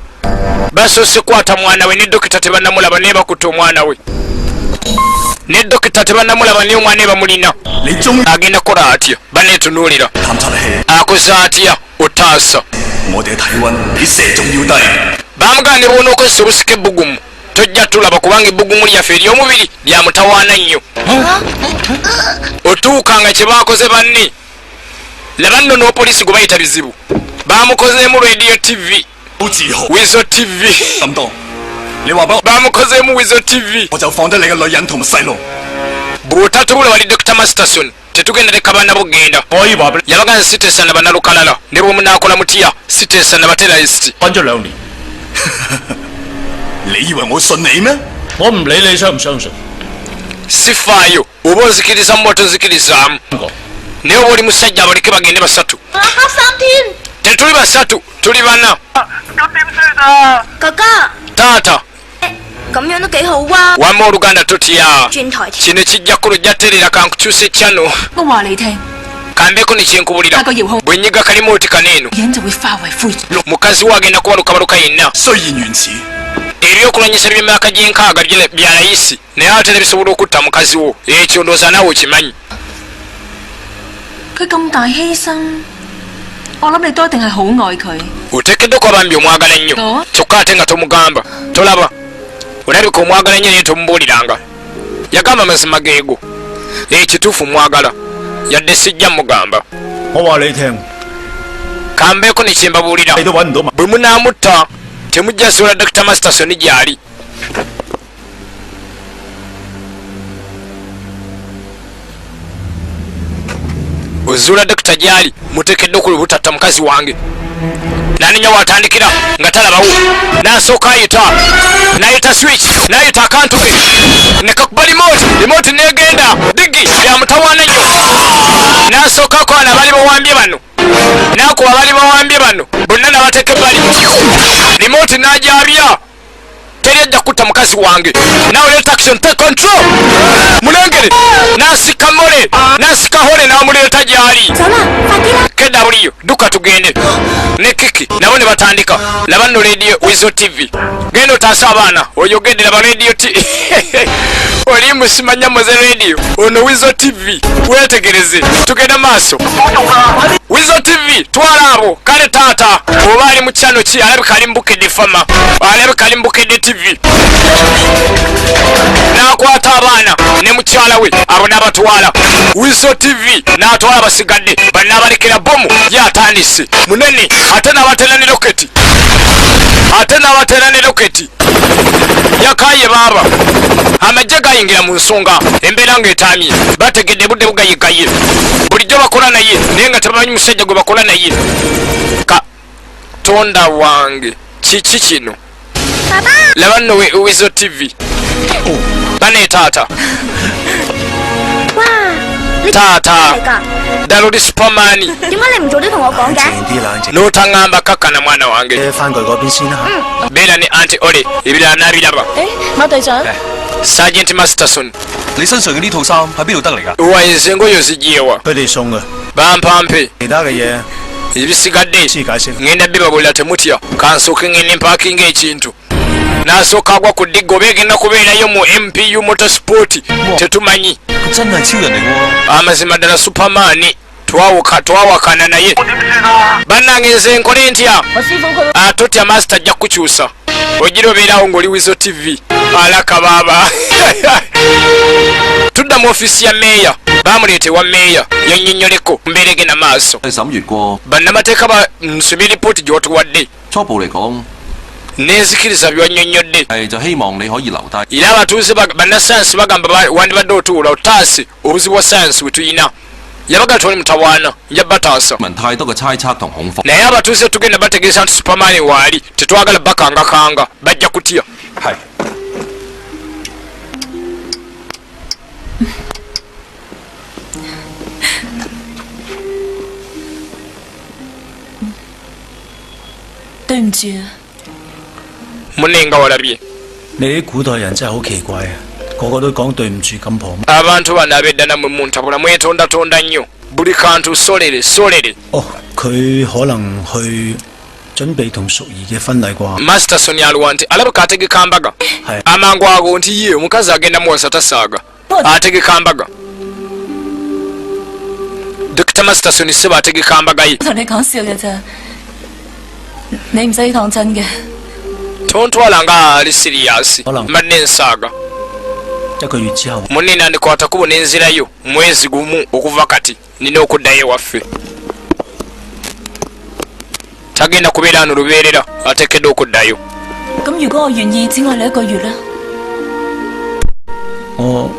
basoose kwata mwana we ne dokita tebannamulaba naye bakutte omwana we ne dokita tebannamulaba naye omwana ebamulina agenda kola atya baneetunuulira akoze atya otaasa bamugana ne bwona okozesa obusika ebbugumu tojja tulaba kubanga ebbugumu lyaffe ery'omubiri lyamutawaana nnyo otuukanga kye baakoze banne laba nno n'opoliisi gwe bayita bizibu bamukozeemu radio tv Wizo TV bamukozeemu Wizo TV bw'otatubula wali Dr. Masterson tetugenda leka baana bogenda yabaganza siteesana bannalukalala ne bwemunaakola mutya siteesana baterayisiti sifaayo oba onzikiriza mu tozikirizamu naye oba oli musajja abaleke bagende basatu tetuli basatu tuli bana Kaka taata wamma oluganda totya kino kijja kulujja terera kankukyusa ekyano kambeeko nekyenkubulira bwe nnyiga kalimooti kaneeno mukazi we agenda kubaluka baluka yenna ebyokulwanyisa by'emyaka gy'enkaaga bya layisi naye ate nebisobola okutta mukazi wo ekyo ndooza naawe okimanyi oteekedde okwabambi omwagala nnyo kyokka ate nga tomugamba tolaba olabika omwagala nnyo naye tomubuuliranga yagamba mazima geego ekituufu mwagala yadde sijja mugamba kambeeko nekyembabuulira bwe munaamutta temujja sobola Dr. Masterson gy'ali ozuula dokita gyali muteekedde okulubutatta mukazi wange nanenya watandikira nga talabawo nasooka nayita switch nayita akantu ke nekakuba limoti negenda digi yamutawaana nnyo nasooka akola bali bawambye bano nakuba bali bawambye bano bonna nabateeka ebbali limoti najabya teri ajja kutta mukazi wange nawe leta action take control mulengere nasika mole nasika hole namuleeta gyali keda buliyo duka tugende ne kiki nabo ne batandika laba nno radio Wizo TV genda otaasa abaana oyogedde laba radio oli musimanya muze radio ono Wizo TV wetegereze tugenda maaso Wizo TV twala abo kale taata oba ali mu kyano ki alabika ali mbukedde fama alabika ali mbukedde TV nakwata abaana ne mukyala we abo n'abatwala Wizo TV n'atwala basigadde bannabalekera bomu yatandise munene ate n'abatera ne roketi ate n'abatera ne loketi yakaye baaba amajje gayingira mu nsonga embeera ng'etamye bategedde budde bugayigaye bulijjo bakola naye naye nga tebamanyi musajja gwe bakola naye katonda wange kiki kino laba nno Wizo TV bane taata taata ddala oli superman n'otaŋŋamba kakkana mwana wange beera ne anti ole ebirala n'abiraba Sergeant Masterson 你身上嘅呢套衫喺邊度得嚟㗎？ wayize engoye oziggyeewa 佢哋送嘅， bampampe 其他嘅嘢 ebisigadde 先解釋。 ngenda bibabulira temutya kansooke ngende mpaakinga ekintu n'asooka agwa ku ddiggo oba egenda kubeerayo mu MPU motorsport tetumanyi 佢真係超人嚟喎！ amazima ddala superman twawakana naye bannange nze nkole ntya atotya master ajja kukyusa ogira obeerawo ng'oli Wizo TV alaka baaba tudda mu ofisi ya meeya bamuleetewa meeya yannyonnyoleko mbeera egenda maaso 係審閱過， bannamateeka bansomye lipooti gy'otuwadde 初步嚟講 nenzikiriza bywannyonnyodde 係就希望你可以留低。 era abatuuze bannasayansi bagamba wandibadde otuula otaase obuzibu bwa sayansi bwe tulina yabaga toli mutawaana nja bataasa 民太多嘅猜測同恐慌。 naye abatuuze tugenda bategeeza nti superman waali tetwagala bakangakanga bajja kutya 係。 對唔住啊， munenga walabye 你啲古代人真係好奇怪啊，個個都講對唔住咁婆。 abantu bano ab'edda nammwe muntabula mwetondatonda nnyo buli kantu solere solere 哦，佢可能去準備同淑儀嘅婚禮啩？ Masterson aluwa nti alabika ategeka mbaga係 amangu ago nti ye omukazi agenda muwasa tasaaga ategeka mbaga Dr. Masterson seba ategeka mbaga ye 同你講笑嘅咋，你唔使當真嘅。 tontwala nga ali siriyasi Hola. mbadde nsaaga 一個月之後， munene andikwata kubo nenzirayo mwezi gumu okuva kati nina okuddayo ewaffe tagenda kubeera ano lubeerera ateekeddwa okuddayo 咁如果我願意只愛你1個月咧？ 我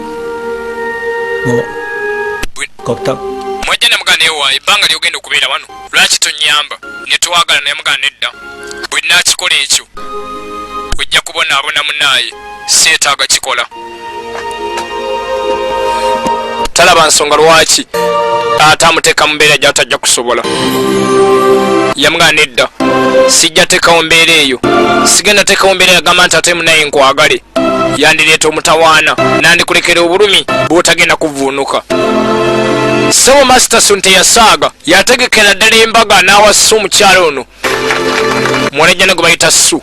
覺得 mwajja ne mugana ewa ebbanga lyogenda okubeera wano lwaki tonyamba ne twagala naye mugana nedda bwe nakikola ekyo ojja kubonaabona munaaye seetaaga kikola talaba nsonga lwaki ate amuteeka mu mbeera gy'atajja kusobola yamugana nedda sijja teekawo mbeera eyo sigenda teekawo mbeera yagamba nti ate munaye nkwagale yandireeta omutawaana nandikulekera obulumi bw'otagenda kuvuunuka Sebo Masterson teyasaaga yategekera ddala embaga n'awassa omukyala ono mwolejjana gwe bayita Ssu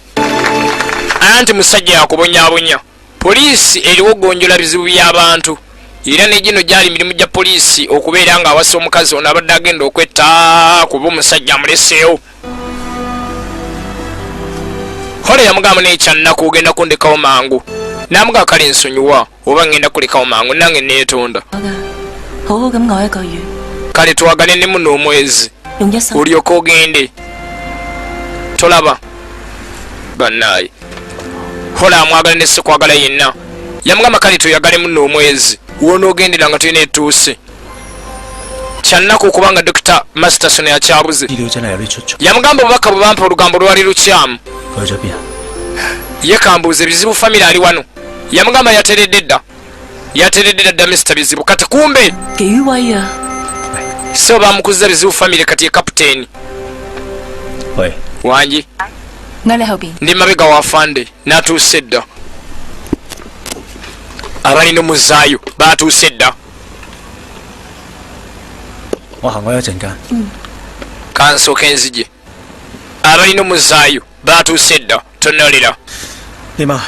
anti musajja yakubonyaabonya poliisi eriwo gonjola bizibu by'abantu era ne gino gyali mirimu gya poliisi okubeera ng'awassa omukazi ono abadde agenda okwetta kuba omusajja amuleseewo hola yamugamba n'ekyannaku ogenda kundekawo mangu n'amugaa kale nsonyiwa oba ngenda kulekawo mangu nange neetonda 好好咁愛1個月， kale twagale ne muno omwezi 用一生。 olyoka ogende tolaba bannaaye hola amwagala ne sikwagala yenna yamugamba kale tuyagale muno omwezi wonoogendera nga tulina etuuse kyannaku okubanga Dr. Masterson akyabuze 資料真係有啲出錯。 yamugamba obubaka bwe bampa olugambo lwali lukyamu 佢去咗邊啊？ ye kambuuza ebizibu famire ali wano yamugamba yateredde dda Mr. Bizibu kati kumbe 幾威啊！ sebo bamukuziza bizibu famire kati ye kapiteeni 喂， wangi 喺你後邊。 ndi mabega wa fande n'atuuse dda abalina omuzaayo baatuuse dda 我行開一陣間。 kansooka enzije abalina omuzaayo baatuuse dda tonolera 點啊？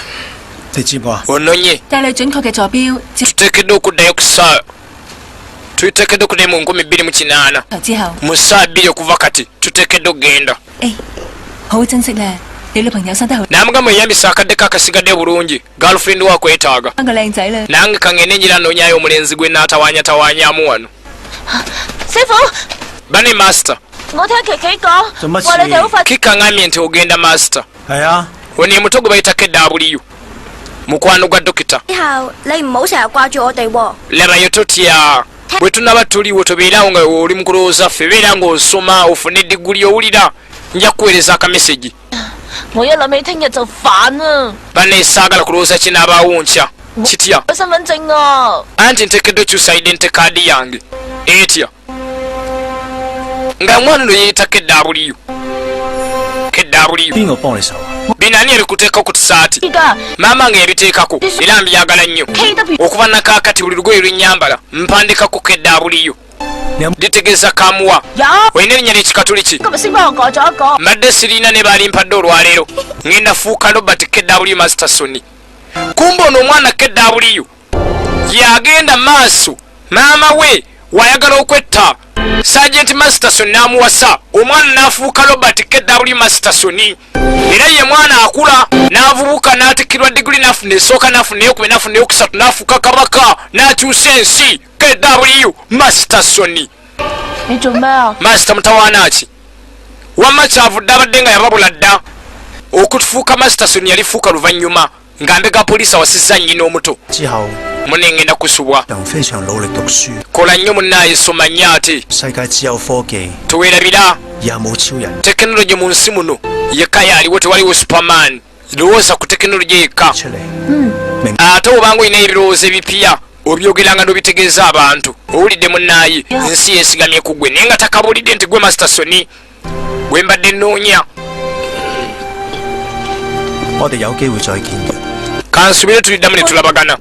你知我啊？ ononye 帶你準確嘅坐標，接 tuteekeddwa okuddayo ku ssaawa tuteekeddwa okuddayo mu 2028 頭之後。 mu ssaawa 2 okuva kati tuteekeddwa okugenda 誒，好珍惜咧，你女朋友生得好， n'amugamba eyambisa akaddeko akasigadde bulungi girlfriend wakwetaaga 生個靚仔咧。 nange kangende njira noonyayo omulenzi gwe n'atawaanyatawaanyaamu wano 師傅， bane master 我聽琪琪講，做乜事話你哋好快。 kikaŋŋambye nti ogenda master. 係啊， ono ye muto gwe bayita KW, mukwano gwa dokita. 之後你唔好成日掛住我哋喎。 labayo totya bwe tunaba tuliwo tobeerawo nga oli mu kulowooza ffe, beera ng'osoma ofune diguli owulira. nja kuweereza akameseji. 我一諗起聽日就煩啊！ banne saagala kulowooza kinaabaawo nkya. kitya 我身份證啊！ anti nteekeddwa kyusa identity kaadi yange etya nga mwana no yeeyita KW. 邊個幫你手啊？ bino ani ebikuteekako ku tisaati? 依家 maama nga yabiteekako era mbyagala nnyo. okuva nakaakati buli lugoye lwennyambala mpandikako KW. litegeeza kamuwa. 有 olina erinnya ly'ekikatuli ki? 今日先幫我改咗一個。 mbadde siriina ne baali mpadde olwaleero ngenda fuuka Robert KW Masterson. kumbe ono omwana KW yagenda maaso maama we wayagala okwetta Sergeant Masterson n'amuwasa, omwana n'afuuka Robert KW Masterson. era ye mwana akula n'avubuka n'atikkirwa diguli n'afuna esooka n'afuna eyokubiri n'afuna eyokusatu n'afuuka kabaka n'akyusa ensi. KW Masterson. 你做咩啊？ Master mutawaana ki? wamma kyavudde abadde nga yababula dda. okutufuuka Masterson yalifuuka luvannyuma nga mbega poliisi awasizza nnyina omuto. 之後 munne ngenda kusubwa. 人非常努力讀書， kola nnyo munnaaye soma nnyo ate 世界只有科技， teweerabira 也冇超人 tekinologi mu nsi muno yekka yaaliwo, tewaliwo superman. lowooza ku tekinologi yekka. 出嚟。 ate obanga olina ebirowoozo ebipya obyogeranga n'obitegeeza abantu. owulidde munnaaye ensi yeesigamye ku gwe naye nga takabulidde nti gwe Masterson gwe mbadde nnoonya. 我哋有機會再見嘅。 kansubire tuliddamu ne tulabagana.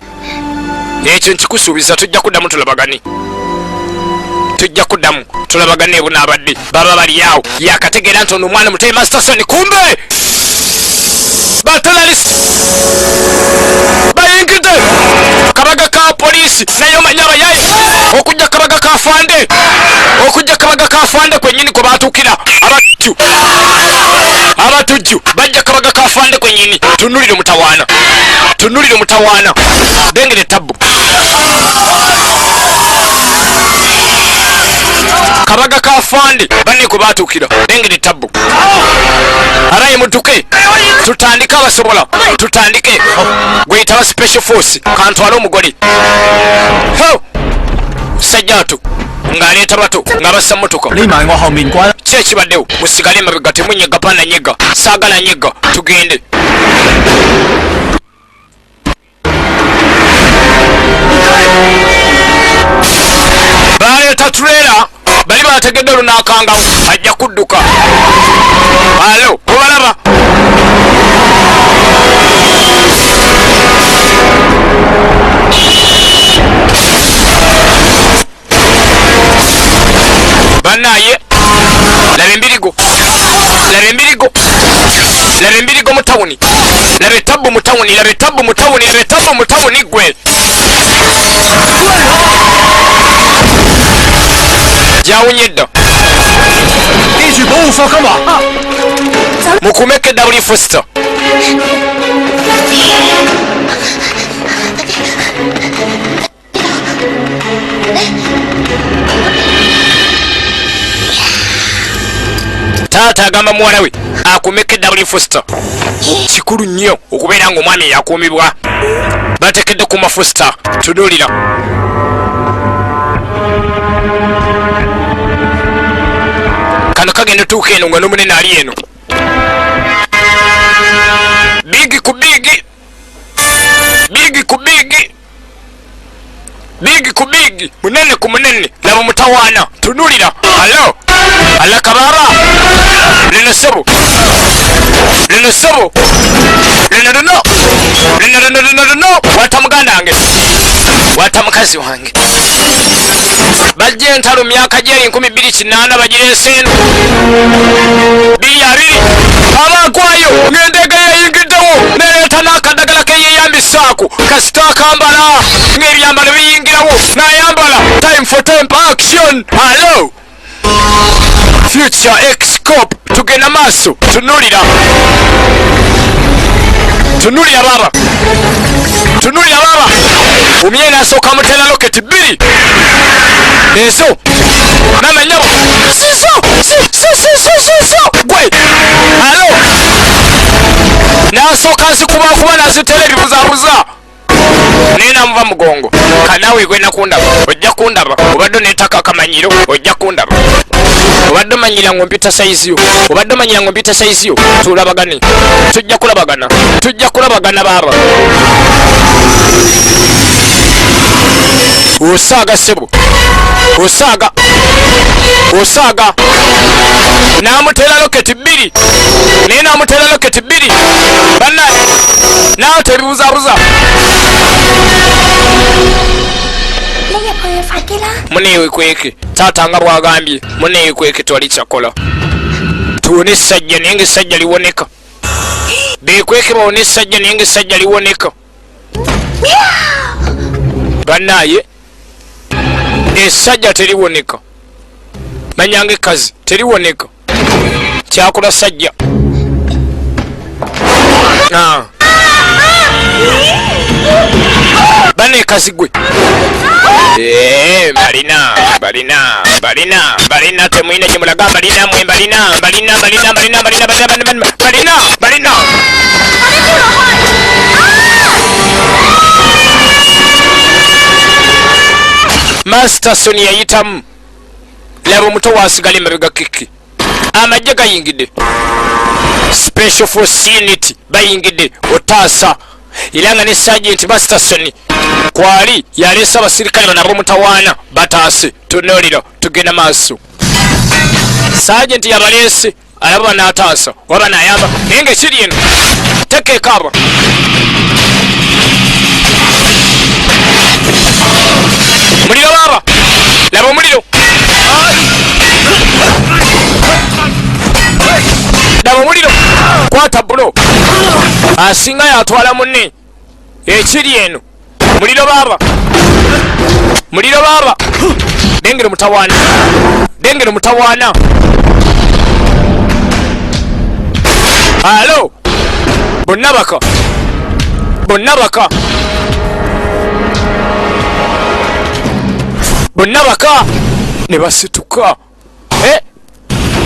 ekyo nkikusuubiza tujja kuddamu tulabagane. tujja kuddamu tulabagane ebunaabadde baba bali awo yakategeera nti ono omwana muteye Masterson kumbe bateralist bayingidde kabaga ka poliisi naye omanya abayaye okujja kabaga kafande okujja kabaga kafande kwennyini kwe batuukira abatujju bajja kabaga kafande kwennyini. tunulire mutawaana tunulire mutawaana dengere tabbu kabaga kafande banne kwe batuukira dengere tabbu. araye mutuke tutandike abasobola tutandike gweyitaba special force kantwale omugole sajjatu ng'aleeta bato nga bassa motoka. 匿埋我後面關。 ki ekibaddewo musigale emabega temunyega pana nyega saagala nyega tugende. baleeta tulera bali bategedde olunaakangawo ajja kudduka. alo obalaba bannaaye laba embirigo laba embirigo laba embirigo mu tawuni laba etabbu mu tawuni laba etabbu mu tawuni laba etabbu mu tawuni gwe gyawunye dda. 記住保護霍金華。 mukume KW Foster. taata agamba muwala we akume KW Foster. kikulu nnyo okubeera ng'omwami eyakuumibwa. batekedde kuma Foster. tunuulira kano kagenda tuuka eno nga n'omunene ali eno. bigi ku bigi bigi ku bigi bigi ku bigi munene ku munene. laba mutawaana tunulira. alo ala kababa lino sebo lino sebo lino lino lino lino lino lino wata muganda wange wata mukazi wange. bajja entalo myaka gyeri 2008 bagireese eno 220 abagwayo ng'endeega yeyingiddewo nereeta n'akadagala keyeyambisaaku kasita akambala ng'ebyambalo biyingirawo n'ayambala time for temp action. alo future eX-Qop tugenda maaso tunulira tunulira baba tunulira baba. omyene asooka mutera loketi 2 ezo namanyabo sizo gwe alo nasooka nzikubakuba nazitera ebibuzabuza naye namuva mugongo kanawe gwe nakundaba ojja kundaba obadde nettaka akamanyiro ojja kundaba obadde omanyira ngo mpita saiziyo obadde omanyira ngo mpita saiziyo tulabagane tujja kulabagana baaba osaaga sebo osaaga namutera loketi 2 naye namutera loketi 2 banna nawe tebibuzabuza muneewekweke taata nga bwagambye muneewekweke twali kyakola tuwone essajja naye nga essajja liwoneka beekweke bawone essajja naye nga essajja liwoneka bannaye essajja teriboneka manyanga ekazi teriboneka kyakola sajja bana ekazi gwe balina temwina gyemulaga mbalinamu balina Master Sony yayitamu laba omuto waasigala emabega kiki amajja gayingidde special force unit bayingidde otaasa era nga ne sergeant Master Sony kwali yaleesa abasirikale banabo mutawaana bataase tunoolero tugenda maaso sergeant yabaleese alaba banaataasa waba naayamba naye nga ekiri eno tekeekaaba muliro baba laba omuliro laba omuliro kwata bulo asinga yatwala munne ekiri eno muliro baba dengere mutawaana alo bonna baka ne basituka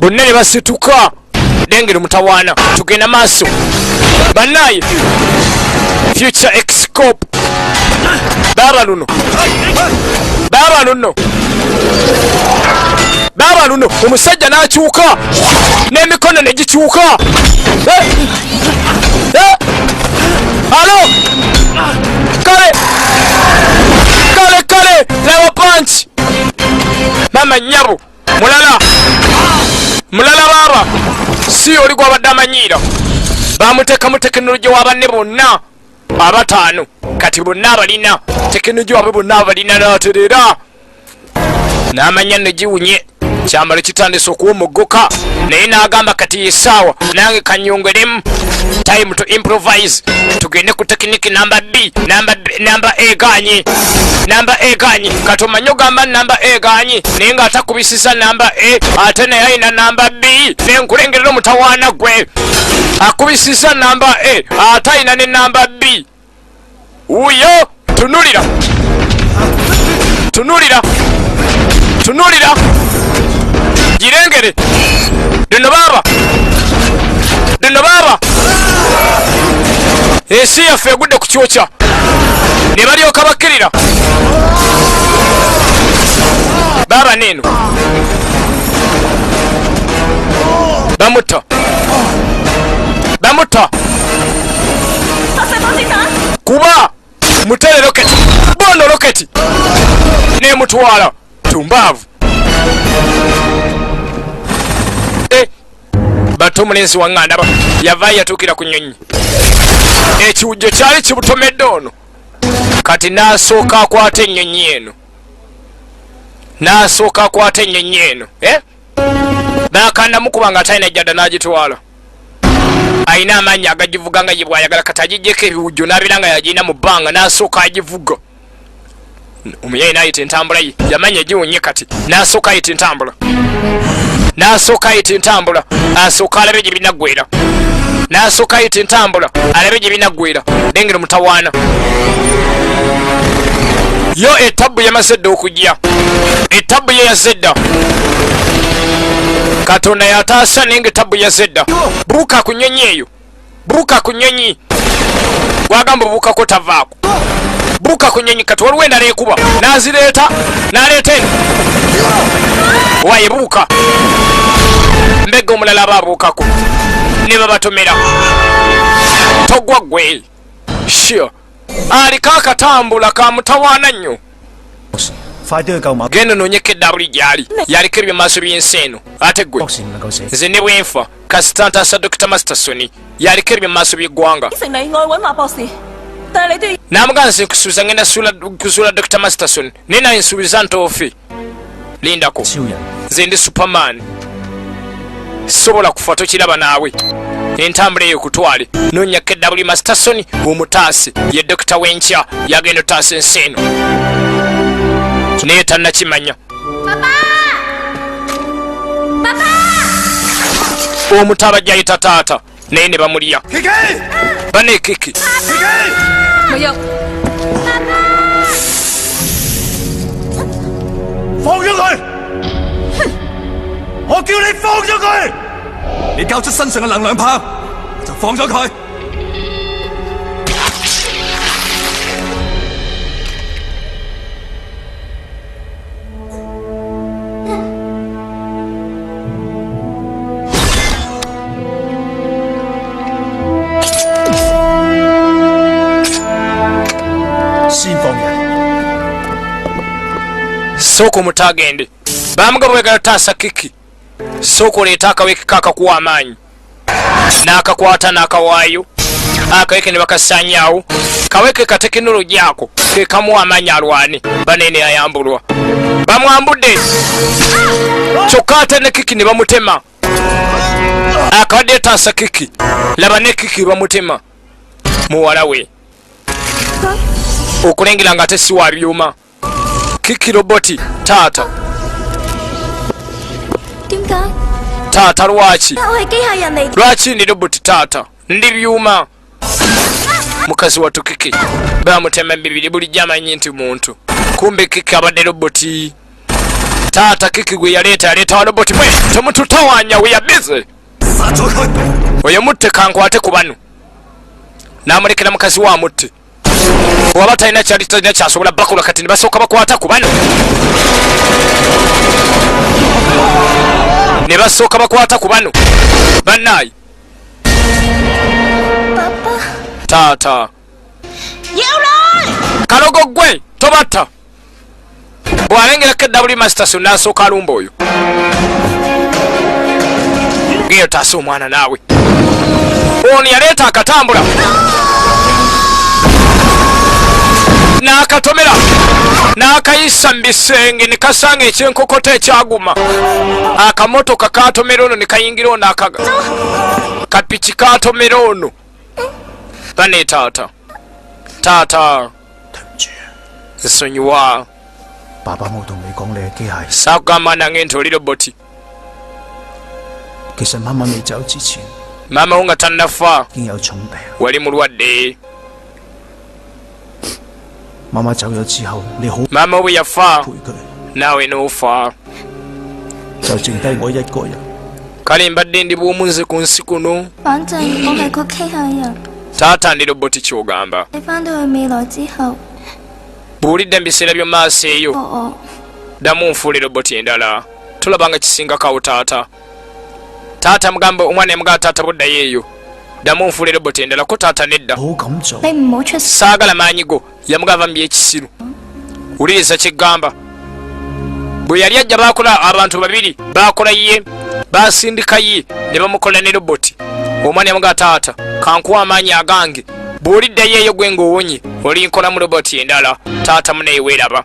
bonna ne basituka dengere mutawaana tugenda maaso bannaye future eX-Qops baba luno omusajja n'akyuka n'emikono ne gikyuka alo kale laba panchi mama nyabo mulala baba si oli gwabadde amanyiira bamuteekamu tekinologi w'abanne bonna abataano kati bonna abalina tekinologi waabwe bonna abalina n'aterera n'amanya negiwunye kyambalo kitandise okuwomoggoka naye n'agamba kati yesaawa nange kanyongeremu time to improvise tugende ku tekiniki namba B namba E ganye kati omanye ogamba namba E ganye naye ng'atakubisiza namba E ate naye ayina namba B nenkulengerera omutawaana gwe akubisiza namba E ate ayina ne namba B uyo tunulira girengere dino baba ensi yaffe egudde ku kyokya ne balyoka bakkirira baba neeno bamutta kuba mutere roketi bono roketi nemutwala tumbaavu bato omulenzi waŋŋandaba yavaayo yatuukira ku nnyonyi ekiwujjo kyali kibutomedde ono kati n'asooka akwata ennyonyi eno bakandamukuba nga atalina jjadda n'agitwala ayina amaanyi agagivuga nga ye bwayagala kati agijjeko ebiwujjo n'abeera nga yagirina mu bbanga n'asooka agivuga omuyayi n'ayita entambula ye yamanya egiwunye kati n'asooka ayita entambula asooka alabe gye binaggwera n'asooka ayita entambula alabe gye binaggwera dengere mutawaana yo etabbu yamaze dda okujja etabbu ye yazze dda katonda yataasa naye ng'etabu yazedda. Buuka ku nnyonyi eyo, buuka ku nnyonyi. Gwagamba obuukako tavaako. Buuka ku nnyonyi kati waliwo endala ekuba n'azireeta n'aleeta eno. Waye buuka. Mbega omulala aba abuukako ne babatomera. Togwa gwe. Sure. Aliko akatambula ka mutawaana nnyo. 快啲去救馬。 Genda noonyeko eddabuli gy'ali yaliko ebyomaaso by'ensi eno. Ate gwe 博士唔能夠死。 nze ne bwenfa kasita ntaasa Dr. Masterson yaliko ebyomaaso by'eggwanga. 成你愛揾馬博士，但係你都要 N'amugamba nze nkusuubiza ngenda kusuula Dr. Masterson naye naye nsuubiza ntoofe. Lindako. 超人。 Nze ndi Superman. Sobola kufa tokiraba naawe. Entambula eyo kutwale noonyako eddabuli Masterson omutaase ye Dr. w'enkya yagenda otaasa ensi eno. Naye tannakimanya. Omutaba gy'ayita taata naye ne bamulya. Bane Kiki. 沒有。 放咗佢！我叫你放咗佢！你交出身上嘅能量炮，就放咗佢。先放人。 Sooka omutaagende bamugaba bwegala taasa Kiki. Sooka oleeta akaweke kakakuwa amaanyi n'akakwata n'akawaayo akaweke ne bakasaanyaawo. Kaweke ka tekinologi ako ke kamuwa amaanyi alwane. Banene ayambulwa bamwambudde kyokka ate ne Kiki ne bamutema. Akabadde taasa Kiki laba ne Kiki bamutema muwala we okulengera nga ate si wa byuma. Kiki roboti taata. 點解？ Taata lwaki? 我係機械人嚟。 Lwaki ndi roboti taata? Ndi byuma. Mukazi wattu Kiki bamutema bibiri bulijjo amanyi nti muntu. Kumbe Kiki abadde roboti. Taata Kiki gwe yaleeta wa roboti mwe temututawaanya we yabize. Oyo mutte kankwate ku bano. N'amulekera mukazi wa mutte. Waba talina kyasobola bakula kati ne basooka bakwata ku bano. Ne basooka bakwata ku bano. Bannaayi. Taata. Kalogo gwe tobatta. Bw'alengerako eddabuli Masterson n'asooka alumba oyo. Geyo taasa omwana naawe. Ono yaleeta akatambula. N'akatomera n'akayisa mu bisenge ne kasanga ekyenkokota ekyaguma. Akamotoka katomera ono ne kayingira ono akaga. Kapiki katomera ono. Bane taata. Taata. Nsonyiwa. 爸爸冇同你講你係機械人。 Saakugamba nange nti oli roboti. 其實媽媽未走之前 Maama wo nga tannafa 已經有重病。 wali mulwadde. 媽媽走咗之後，你好 Maama wo bwe yafa 陪佢， naawe n'ofa. 就剩低我一個人。 Kale mbadde ndi bw'omu nze ku nsi kuno. 反正我係個機械人。 Taata ndi roboti ky'ogamba. 你返到去未來之後， Buulidde mu biseera by'omu maaso eyo 我 ddamu nfuule roboti endala. Tolaba nga kisingakawo taata. Taata mugamba omwana yamugamba taata buddayo eyo. Ddamu nfuule roboti endala ko taata nedda. 好咁做， 你唔好出聲。 Saagala maanyi go yamugamba mu byekisiru. Wuliriza kyeggamba. Bwe yali ajja baakola abantu babiri baakola ye baasindika ye ne bamukola ne roboti. Omwana yamugamba taata kankuwa amaanyi agange. Bw'oliddayo eyo gwe ng'owonye olinkola mu roboti endala. Taata muneyi weeraba.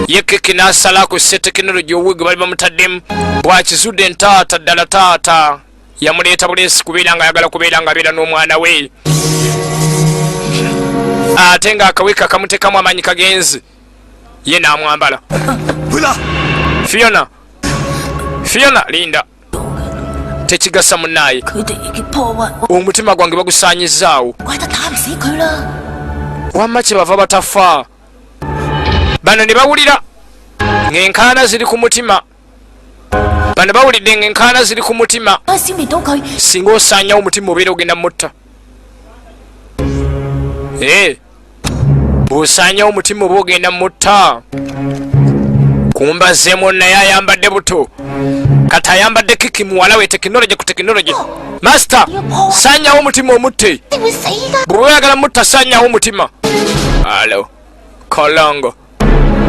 Ye Kiki n'asalaako ssetekinologi owuwe gwe bali bamutaddemu. Bw'akizudde ntaata ddala taata. Yamuleeta buleesi kubeera nga ayagala kubeera nga abeera n'omwana we. Ate ng'akaweka akamutekamu amaanyi kagenzi. Ye n'amwambala. Fiona. Fiona linda. Tekigasa munnaaye. 佢哋已經破壞我， Omutima gwange bagusaanyizaawo. 怪得打唔死佢啦。 Wamma kye bava batafa. Bano ne bawulira ng'enkaana ziri ku mutima. bano bawulidde ng'enkaana ziri ku mutima 我消滅到佢， singa osaanyawo omutima obeera ogenda mutta bw'osaanyawo omutima oba ogenda mutta kumbazeemu naye ayambadde buto kati ayambadde kiki muwala we tekinologi ku tekinologi masita saanyawo omutima omutte 你會死㗎！ bwe oyagala mutta saanyawo omutima alo kolongo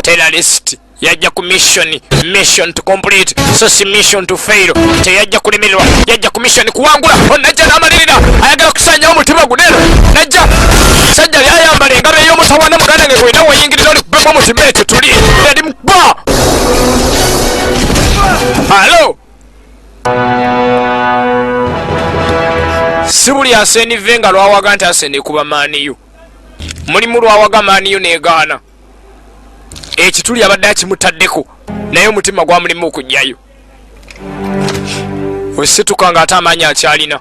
terrorist yajja ku mission to complete so si mission to fail teyajja kulemererwa yajja ku mission kuwangula onajja n'amalirira ayagala kusaanyawo omutima gunero najja sajja lyayambala engalo ey'omutawana muganda nge gwena weyingirira oli kubemu omutima ekyo tuli eri mukuba alo si buli asenive nga lwawaga nti aseni kuba maaniyu mulimu lwawaga maaniyu negaana ekituli abadde akimutaddeko naye omutima gwamulimu okujjayo osituka nga ate amaanyi akyalina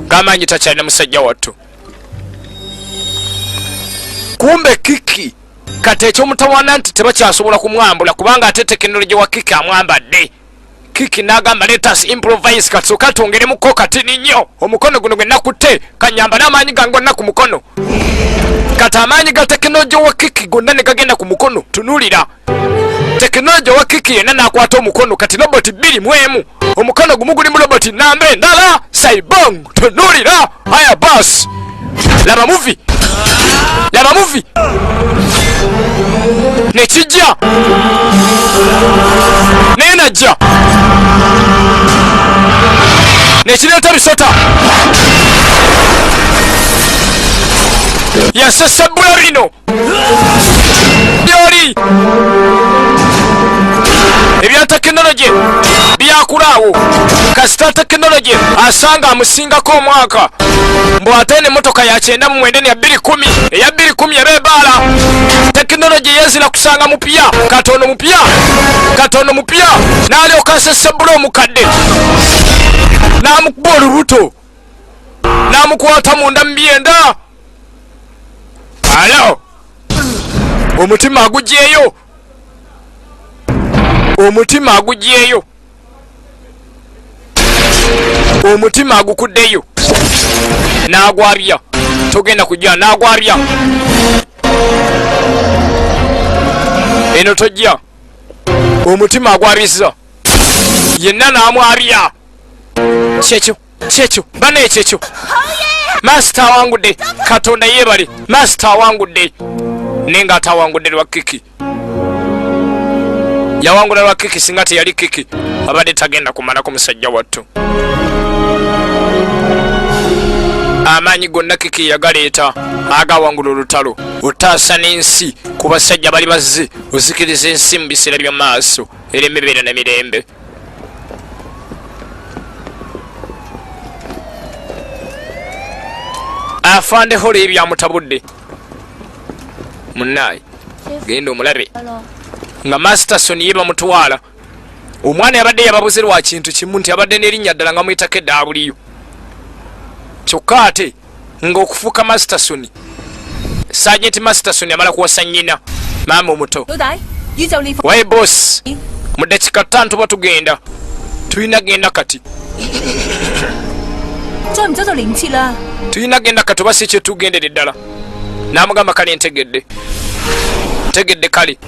g'amaanyi takyalina musajja wattu kumbe kiki kati ekyomutawana nti tebakyasobola kumwambula kubanga ate tekinologi wa kiki amwambadde kiki n'agamba letas improvise katsoka twongeremuko katini nnyo omukono guno gwe nakutte kanyamba n'amaanyi gange gonna ku mukono kati amaanyi ga tekinologi wa kiki gonna ne gagenda ku mukono tunuulira tekinologi wa kiki yenna n'akwata omukono kati roboti 2 mu emu omukono gumu guli mu roboti namba endala saibong tunuulira aya bas laba muvi nekijja naye najja nekireeta bisota yasesebbula bino byoli ebya tekinologi byakulaawo kasita tekinologi asanga amusingako omwaka mbu ate n'emmotoka ya 9 ne ya 210 eya 210 ebeebaala tekinologi yezira kusanga mupya katono mupya n'alyoka asesebbula omukadde n'amukuba olubuto n'amukwata munda mu byenda alo omutima agugyeyo omutima agukuddeyo n'agwabya togenda kujja n'agwabya eno tojja omutima agwabiza yenna n'amwabya kyekyo bana ekyekyo masita awangudde katonda yeebale masita awangudde naye nga atawangudde lwa kiki yawangula lwa kiki singa teyali kiki abadde tagenda kumalako musajja wattu amaanyi gonna kiki yagaleeta agawangula olutalo otaasa n'ensi ku basajja bali bazze ozikiriza ensi mu biseera by'omaaso era emibeera n'emirembe afande hola ebyamutabudde munnaye genda omulabe nga masterson ye bamutwala omwana yabadde yababuze lwa kintu kimu nti abadde n'erinnya ddala nga muyitako eddabuliyo kyokka ate ng'okufuuka masterson Sergeant Masterson amala kuwasa nnyina maama omuto waye boss mu dakika 5 tuba tugenda tulina genda kati tulina genda kati oba si kye tugendere ddala n'amugamba kale ntegedde kale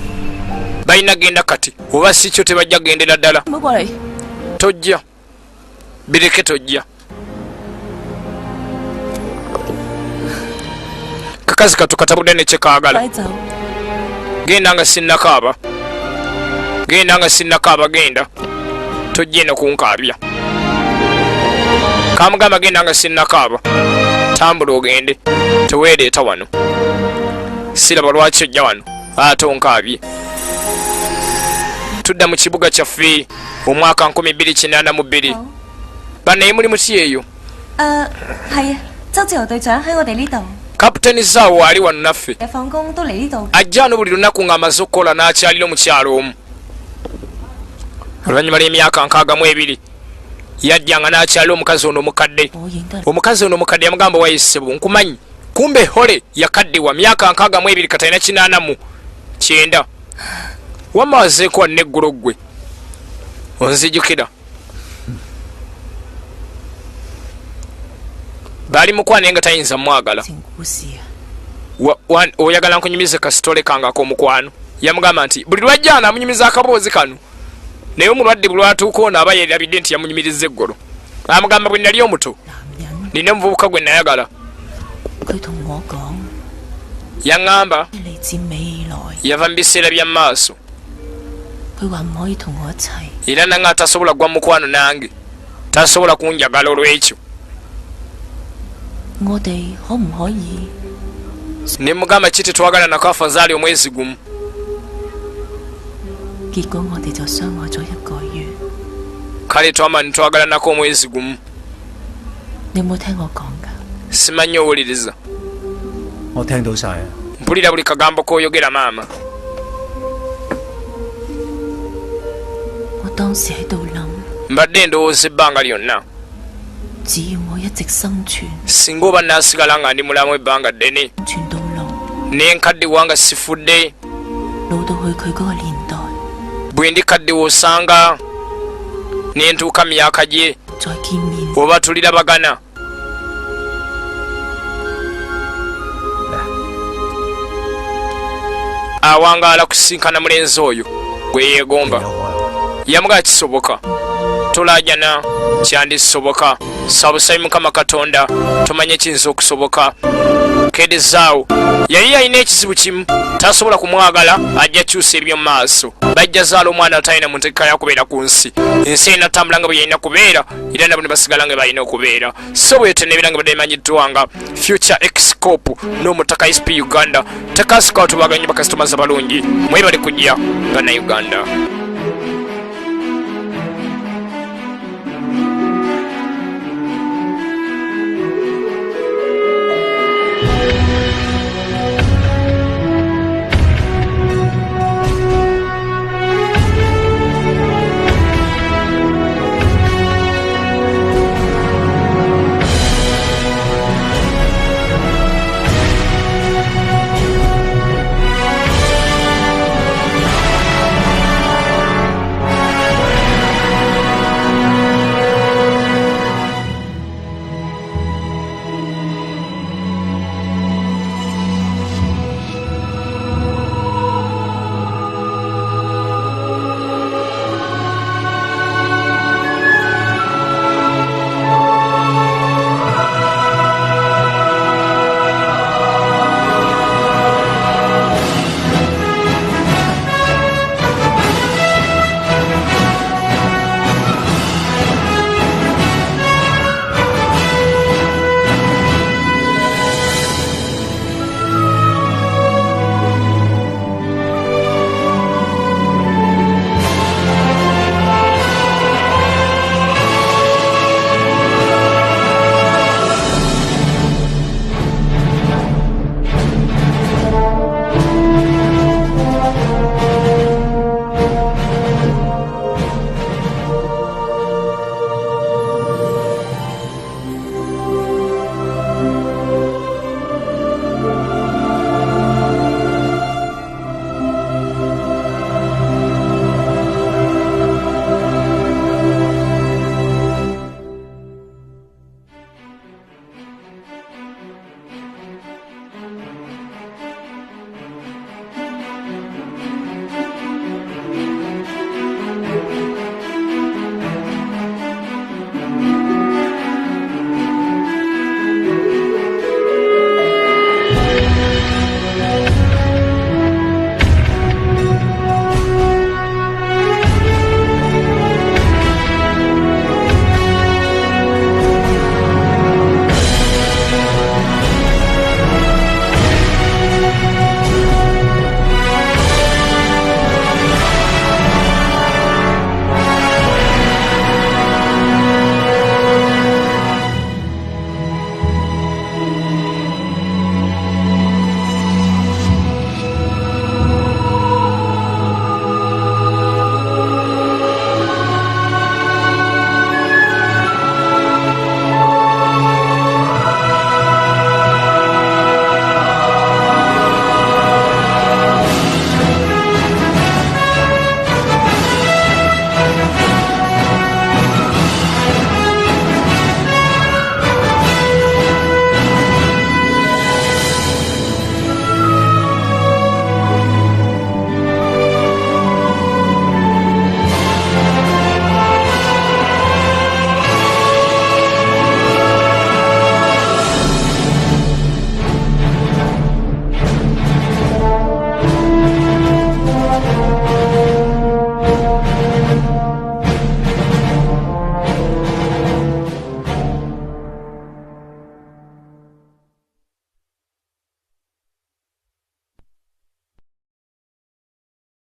balina genda kati oba si kyo tebajja gendera ddala tojja bireke tojja kakazi katu katabudde nekyekaagala genda nga sinnakaaba genda tojja eno kunkaabya kamugamba genda nga sinnakaaba tambula ogende teweereeta wano siraba lwaki ojja wano ate onkaabye tudda mu kibuga kyaffe omwaka 2082 banaye muli muti eyo kapiteni Zhao ali wano naffe ajja wano buli lunaku ng'amaze okukola n'akyalira omukyalo omu oluvannyuma lw'emyaka 62 yajjanga n'akyalira omukazi ono omukadde yamugamba wayisebo nkumanyi kumbe hole yakaddiwa myaka 62 katalina 89 wamma wazeeko wanne eggulu gwe onzijukira bali mukwana nga tayinza mwagala oyagala nkunyumize kasitole kange ak'omukwano yamugamba nti buli lwajja anaamunyumiza akaboozi kano naye omulwadde bwe lwatuuka ono aba yerabidde nti yamunyumiriza eggolo amugamba bwe nali omuto nina omuvubuka gwe nayagala yaŋŋamba yava mu biseera bya maaso era nange atasobola gwa mukwano nange tasobola kunjagala olw'ekyo ne mugamba kiti twagala nako afazaali omwezi gumu kale twama nitwagala nako omwezi gumu simanyi owuliriza mpulira buli kagambo k'oyogera maama mbadde ndowooza ebbanga lyonna singa oba naasigala nga ndi mulamu ebbanga ddene n'enkadde wanga sifudde bwe ndi kadde wosanga n'entuuka myaka gye oba tulirabagana awangaala kusinkana mulenzi oyo gwe yeegomba yamugala kisoboka tolajana kyandisoboka sabusayi mukama katonda tomanye kiyinza okusoboka kedezaawo yali yalina ekizibu kimu tasobola kumwagala ajja kyusa ebyo mu maaso bajja zaala omwana atalina mu ntegeka yakubeera ku nsi ensi erina tambula nga bwe yalina kubeera era nabo ne basigala nga balina okubeera so bwetyo nebira nga badde bimanyiddwa nga future eX-Qops n'omutaka SP Uganda tekasikawo tubaganye bakasitomaza balungi mwebale kujja bannayuganda.